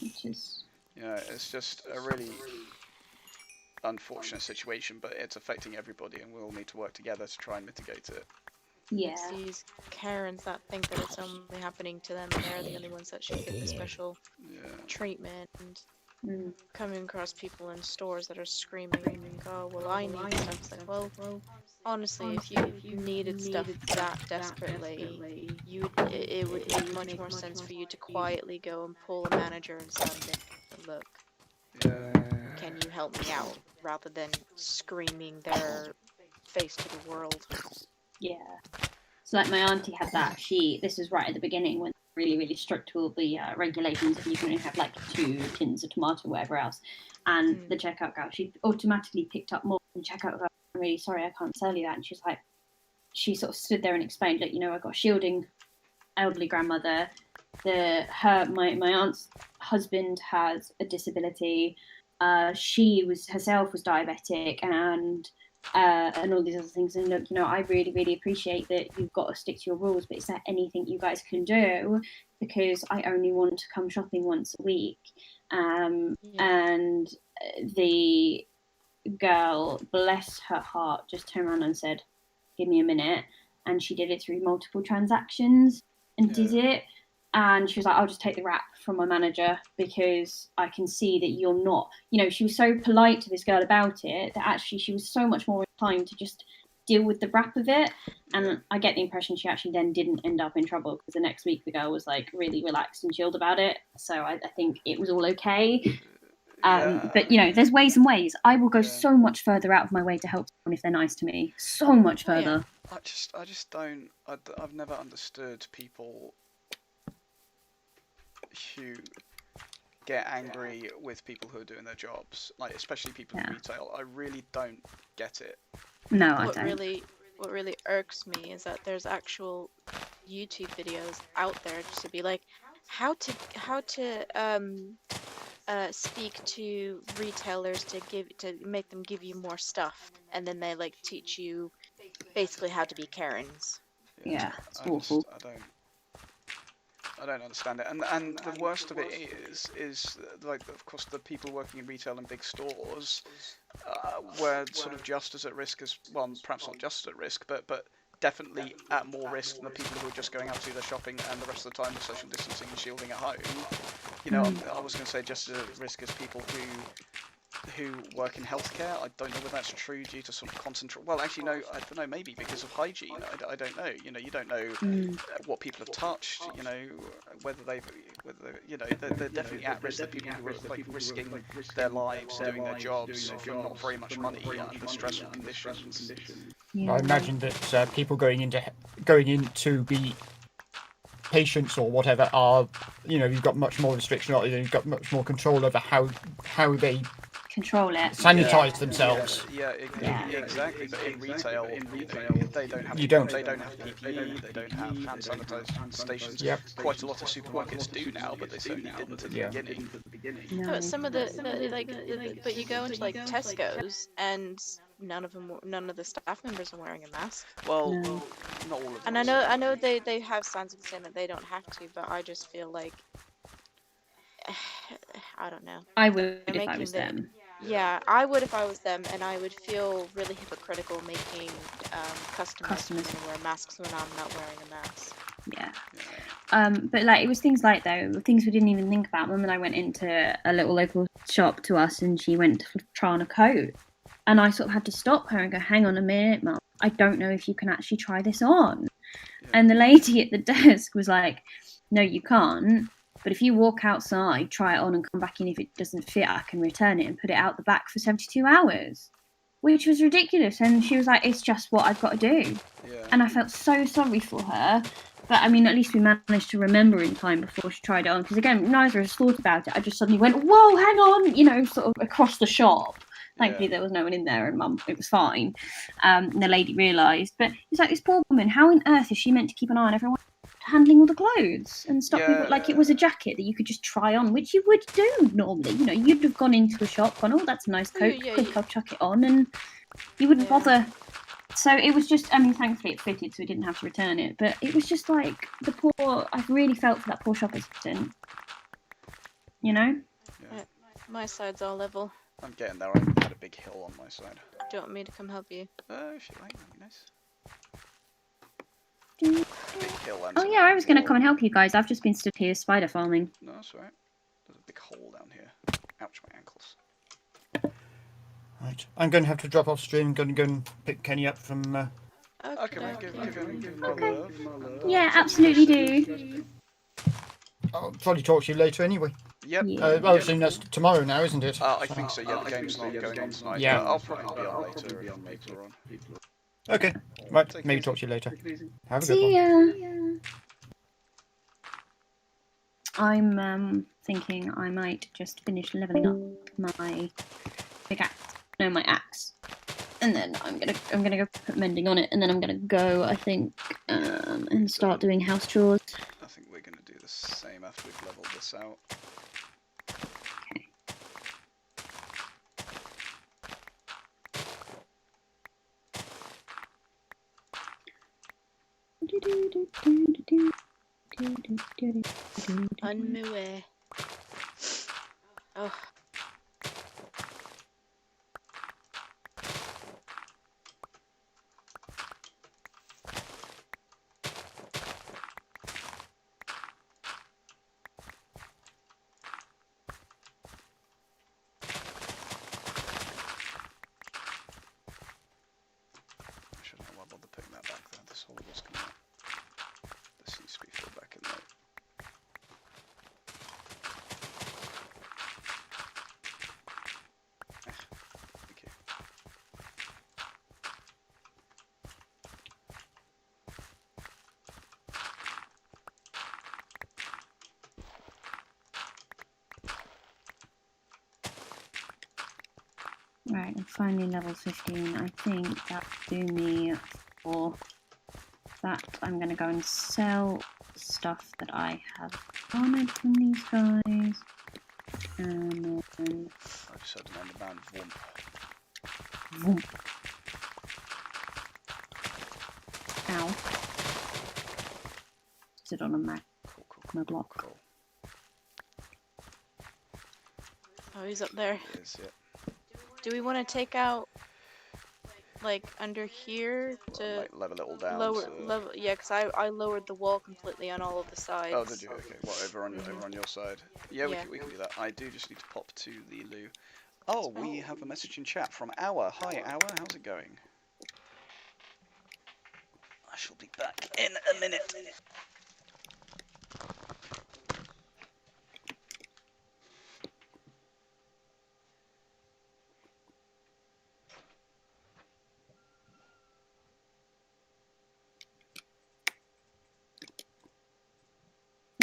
Which is... It's just a really unfortunate situation, but it's affecting everybody, and we all need to work together to try and mitigate it. Yeah. It's these Karens that think that it's only happening to them and they're the only ones that should get the special Yeah. treatment. And Mm. coming across people in stores that are screaming, "Oh, well, I need stuff." It's like, well, honestly, if you needed stuff that desperately, it would make much more sense for you to quietly go and pull a manager and say, "Look, Yeah. can you help me out?" rather than screaming their face to the world. Yeah. So like my auntie had that. This was right at the beginning when really, really strict to all the regulations and you can only have like 2 tins of tomato, whatever else. And the checkout girl, she automatically picked up more. And checkout girl, I'm really sorry, I can't sell you that. And she's like, she sort of stood there and explained, look, I've got a shielding elderly grandmother. My aunt's husband has a disability. She herself was diabetic and all these other things. And look, I really, really appreciate that you've got to stick to your rules, but is there anything you guys can do? Because I only want to come shopping once a week. And the girl, bless her heart, just turned around and said, give me a minute. And she did it through multiple transactions and did it. And she was like, I'll just take the rap from my manager because I can see that you're not, she was so polite to this girl about it that actually she was so much more inclined to just deal with the rap of it. And I get the impression she actually then didn't end up in trouble because the next week the girl was like really relaxed and chilled about it. So I think it was all okay. But there's ways and ways. I will go so much further out of my way to help someone if they're nice to me. So much further. I just don't. I've never understood people who get angry with people who are doing their jobs, like especially people in retail. I really don't get it. No, I don't. What really irks me is that there's actual YouTube videos out there to be like how to speak to retailers to make them give you more stuff, and then they like teach you basically how to be Karens. Yeah, it's awful. I don't understand it, and the worst of it is like, of course, the people working in retail and big stores were sort of just as at risk as, well, perhaps not just at risk, but definitely at more risk than the people who are just going out to do their shopping and the rest of the time with social distancing and shielding at home. I was going to say just as at risk as people who work in healthcare. I don't know whether that's true due to sort of concentrate. Well, actually, no, I don't know. Maybe because of hygiene. I don't know. You don't know what people have touched. Whether they're definitely at risk. The people who are like risking their lives doing their jobs for not very much money under stressful conditions. I imagine that people going in to be patients or whatever are, you've got much more restriction, or you've got much more control over how they control it, sanitize themselves. Yeah, exactly. But in retail, they don't have. You don't. They don't have PPE. They don't have hand sanitization stations. Yep. Quite a lot of supermarkets do now, but they certainly didn't at the beginning. No, but some of but you go into like Tesco's and none of the staff members are wearing a mask. Well, not all of them. And I know they have signs of saying that they don't have to, but I just feel like I don't know. I would if I was them. Yeah, I would if I was them, and I would feel really hypocritical making customers wear masks when I'm not wearing a mask. Yeah. But like it was things like things we didn't even think about. Mum and I went into a little local shop to us, and she went to try on a coat, and I sort of had to stop her and go, "Hang on a minute, Mum. I don't know if you can actually try this on." Yeah. And the lady at the desk was like, "No, you can't. But if you walk outside, try it on and come back in, if it doesn't fit, I can return it and put it out the back for 72 hours. Which was ridiculous. And she was like, it's just what I've got to do. Yeah. And I felt so sorry for her. But, I mean, at least we managed to remember in time before she tried it on. Because, again, neither of us thought about it. I just suddenly went, whoa, hang on, sort of across the shop. Thankfully, there was no one in there, and Mum, it was fine. And the lady realised. But it's like, this poor woman, how on earth is she meant to keep an eye on everyone handling all the clothes and stop people, like it was a jacket that you could just try on, which you would do normally. You'd have gone into a shop, gone, oh, that's a nice coat, quick, I'll chuck it on, and you wouldn't bother. So it was just, I mean, thankfully it fitted, so we didn't have to return it. But it was just like I really felt for that poor shop assistant. My side's all level. I'm getting there. I had a big big hill on my side. Do you want me to come help you? If you like, that'd be nice. Do- Big hill and Oh some yeah, I was going to come and wall. help you guys. I've just been stood here spider farming. No, that's alright. There's a big hole down here. Ouch, my ankles. Right. I'm going to have to drop off stream. I'm going to go and pick Kenny up from. Okay, mate, give him my Okay. love. And, Yeah, keep you absolutely posted. do. I'll probably talk to you later anyway. Yep. Yeah. I Yep. assume that's tomorrow now, isn't it? I think so, yeah, the game's not going on tonight. Yeah. But I'll probably be on later if people are on. Okay. Right. Take it Maybe easy. talk to you later. Have a good See one. ya. I'm thinking I might just finish leveling up my pickaxe. No, my axe. And then I'm gonna go put mending on it, and then I'm gonna go, I think, and start doing house chores. I think we're going to do the same after we've leveled this out. Okay. On my way. Oh. I shouldn't have bothered putting that back there. This hole was coming out. This needs to be filled back in there. Thank you. Right, I'm finally level 15. I think that'll do me for that. I'm going to go and sell stuff that I have garnered from these guys. And then... I just heard an underbound whomp. Vroom. Ow. Sit on a Mac. Cool, cool, My cool, block. cool. Oh, he's up there. It is, yeah. Do we want to take out, like, under here to Like level it all down. lower, to... level? Yeah, because I lowered the wall completely on all of the sides. Oh, did you? Okay. What, over on your side? Yeah, Yeah. we can do that. I do just need to pop to the loo. Oh, we have a message in chat from Hour. Hi, Hour. How's it going? I shall be back in a minute.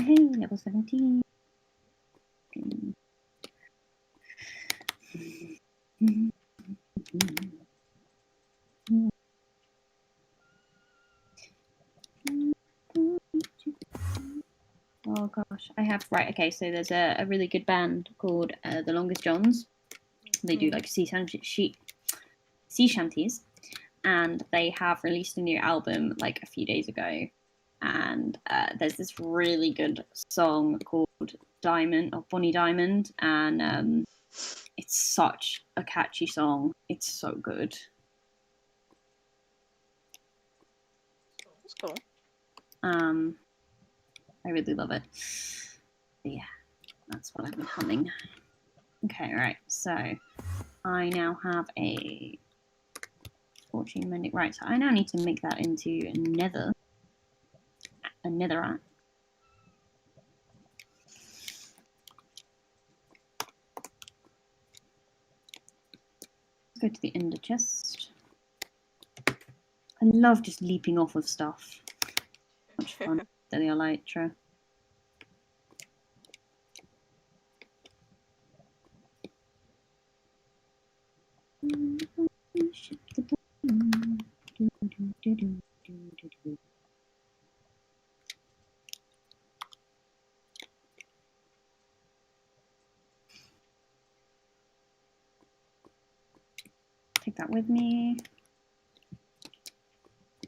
Hey, level 17. Oh gosh, I have, right, okay, so there's a really good band called The Longest Johns. They do like sea shanties, and they have released a new album like a few days ago, and there's this really good song called Diamond, or Bonnie Diamond, and it's such a catchy song. It's so good. That's cool. I really love it. But yeah, that's what I've been humming. Okay, right, so I now have a fortune mending. Right, so I now need to make that into a netherite. Let's go to the ender chest. I love just leaping off of stuff. Much fun. The elytra. Take that with me.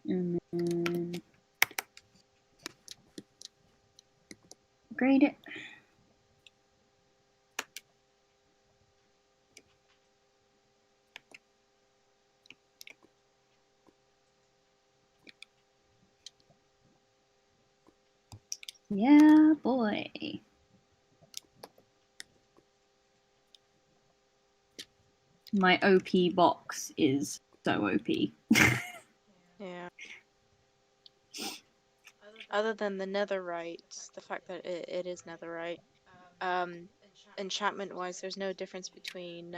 And then grade it. Yeah, boy. My OP box is so OP. Yeah. Other than the netherite, the fact that it is netherite, enchantment wise, there's no difference between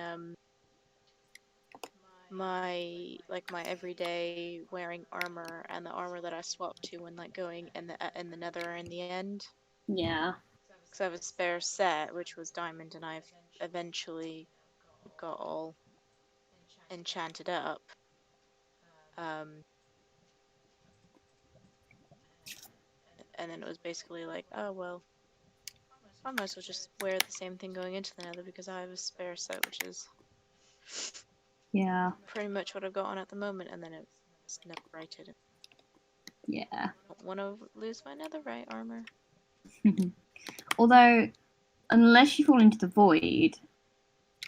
my everyday wearing armor and the armor that I swapped to when like going in the nether in the end. Yeah. Because I have a spare set which was diamond, and I've eventually got all enchanted up. And then it was basically like, oh well, I might as well just wear the same thing going into the nether because I have a spare set, which is Yeah. pretty much what I've got on at the moment. And then it's netherrighted. Yeah. I don't want to lose my netherite armor. Although, unless you fall into the void,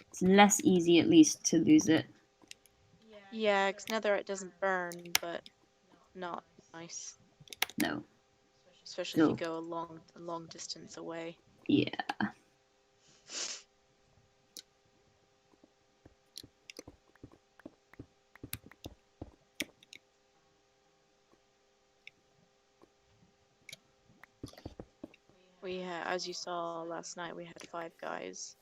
it's less easy at least to lose it. Yeah, because netherite doesn't burn, but not nice. No. Especially if you Still. go a long distance away. Yeah. We had, as you saw last night, we had 5 guys,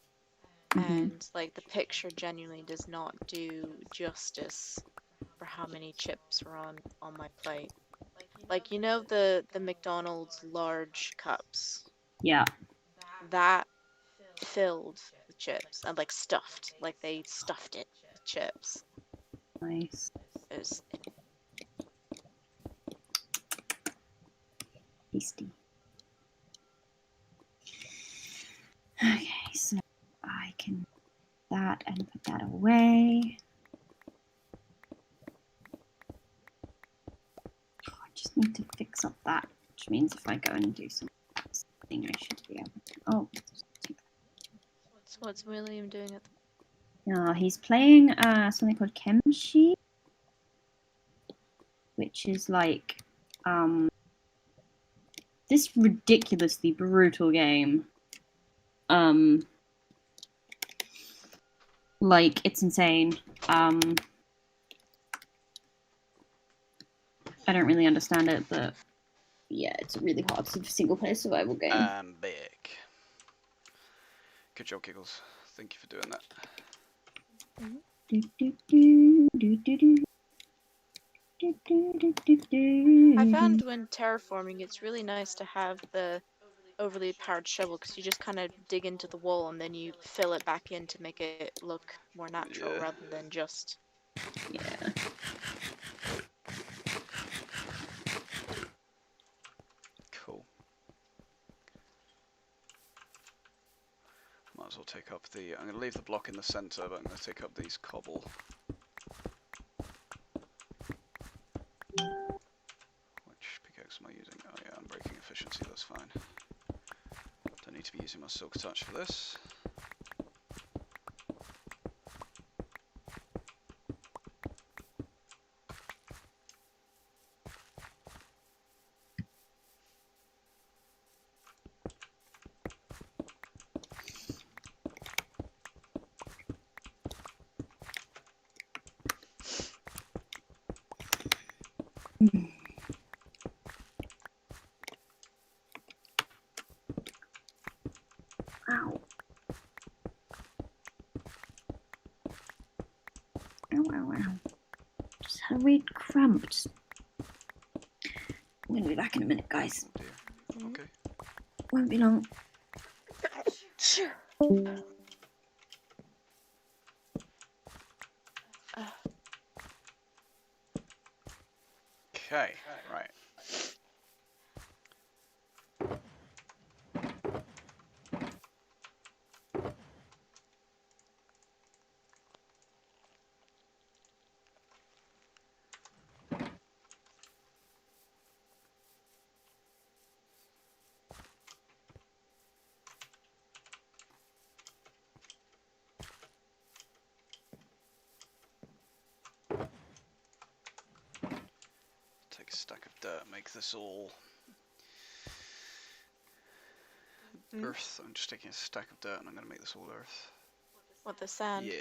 Mhm. and like the picture genuinely does not do justice for how many chips were on my plate. Like you know the McDonald's large cups Yeah. that filled with chips and like stuffed, like they stuffed it with chips. Nice. It was Tasty. Okay, so I can that and put that away. I just need to fix up that, which means if I go and do something, I should be able to. Oh, so what's William doing at the no, he's playing something called Kemshi, which is like this ridiculously brutal game. Like it's insane. I don't really understand it, but yeah, it's a really hard single player survival game. I'm back. Good job, Giggles. Thank you for doing that. I found when terraforming, it's really nice to have the overly powered shovel because you just kind of dig into the wall and then you fill it back in to make it look more natural Yeah. rather than just. Yeah. Cool. Might as well take up the... I'm going to leave the block in the centre, but I'm going to take up these cobble. Which pickaxe am I using? Oh yeah, I'm breaking efficiency, that's fine. Don't need to be using my silk touch for this. Ow. Ow, ow, ow. Just had a weird cramp. I'm gonna be back in a minute, guys. Oh dear. Okay. Won't be long. Okay, right. Take a stack of dirt, make this all Hmm? Earth. I'm just taking a stack of dirt and I'm going to make this all earth. What, the sand? Yeah.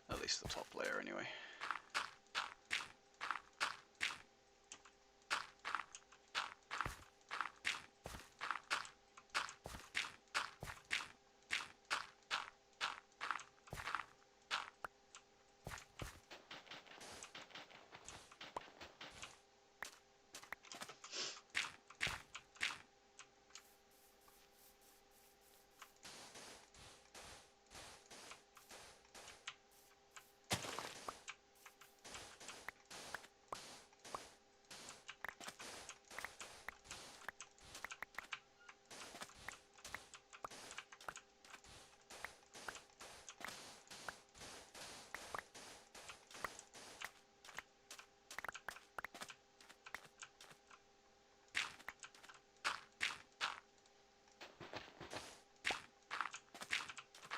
At least the top layer, anyway.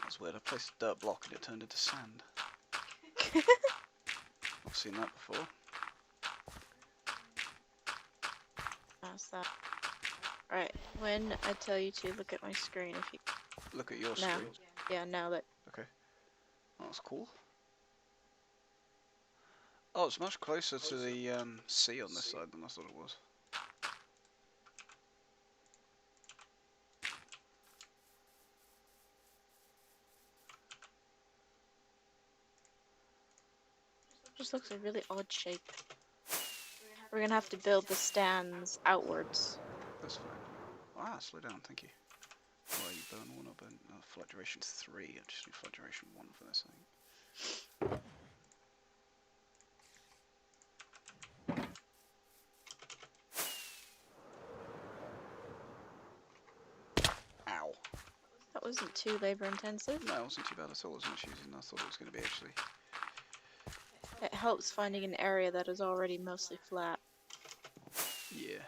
That's weird. I placed a dirt block and it turned into sand. I've seen that before. How's that? Right, when I tell you to look at my screen, if you Look at your now, screen. yeah, now look. Okay. Oh, that's cool. Oh, it's much closer to the sea on this side than I thought it was. Just looks a really odd shape. We're gonna have to build the stands outwards. That's fine. Ah, slow down, thank you. Well, you burn one, I burn flight duration 3. I just need flight duration 1 for this thing. Ow. That wasn't too labor intensive. No, it wasn't too bad at all. As much easier than I thought it was going to be, actually. It helps finding an area that is already mostly flat. Yeah.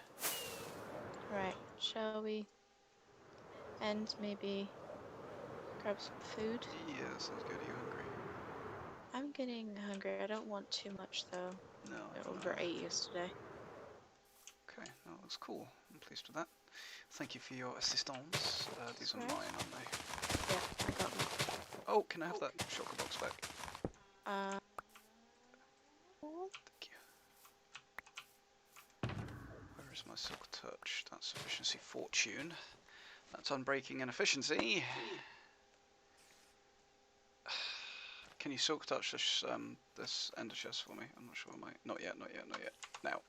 Right, shall we end maybe grab some food? Yeah, sounds good. Are you hungry? I'm getting hungry. I don't want too much though. No, I I don't know. overate yesterday. Okay, that looks cool. I'm pleased with that. Thank you for your assistance. These are Right. mine, aren't they? Yeah, I got them. Oh, can I have that shulker box back? Thank you. Where is my silk touch? That's efficiency fortune. That's unbreaking and efficiency. Can you silk touch this ender chest for me? I'm not sure. Not yet. Not yet. Not yet. Now.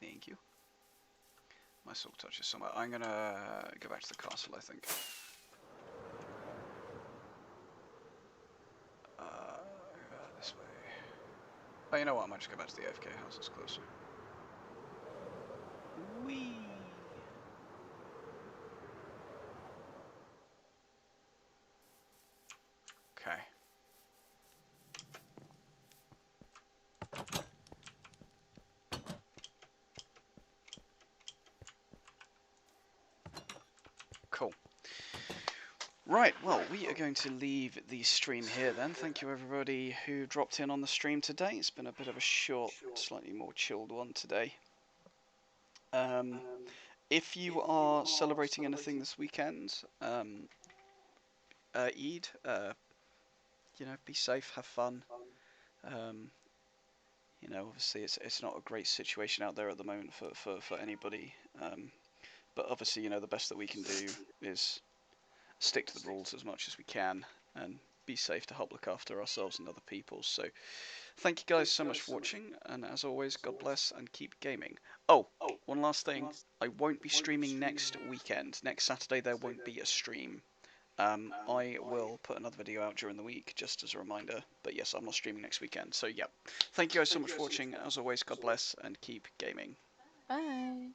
Thank you. My silk touch is somewhere. I'm gonna go back to the castle, I think. This way. Oh, you know what? I might just go back to the AFK house. It's closer. Whee! Okay. Cool. Right, well, we are going to leave the stream here then. Thank you everybody who dropped in on the stream today. It's been a bit of a short, slightly more chilled one today. If you are celebrating anything this weekend, Eid, you know, be safe, have fun. You know, obviously it's not a great situation out there at the moment for anybody. But obviously, you know, the best that we can do is stick to the rules as much as we can and be safe to help look after ourselves and other people. So thank you guys so much for watching, and as always, God bless and keep gaming. Oh, one last thing, I won't be streaming next weekend. Next Saturday there won't be a stream. I will put another video out during the week just as a reminder, but yes, I'm not streaming next weekend. So yeah, thank you guys so much for watching. As always, God bless and keep gaming. Bye.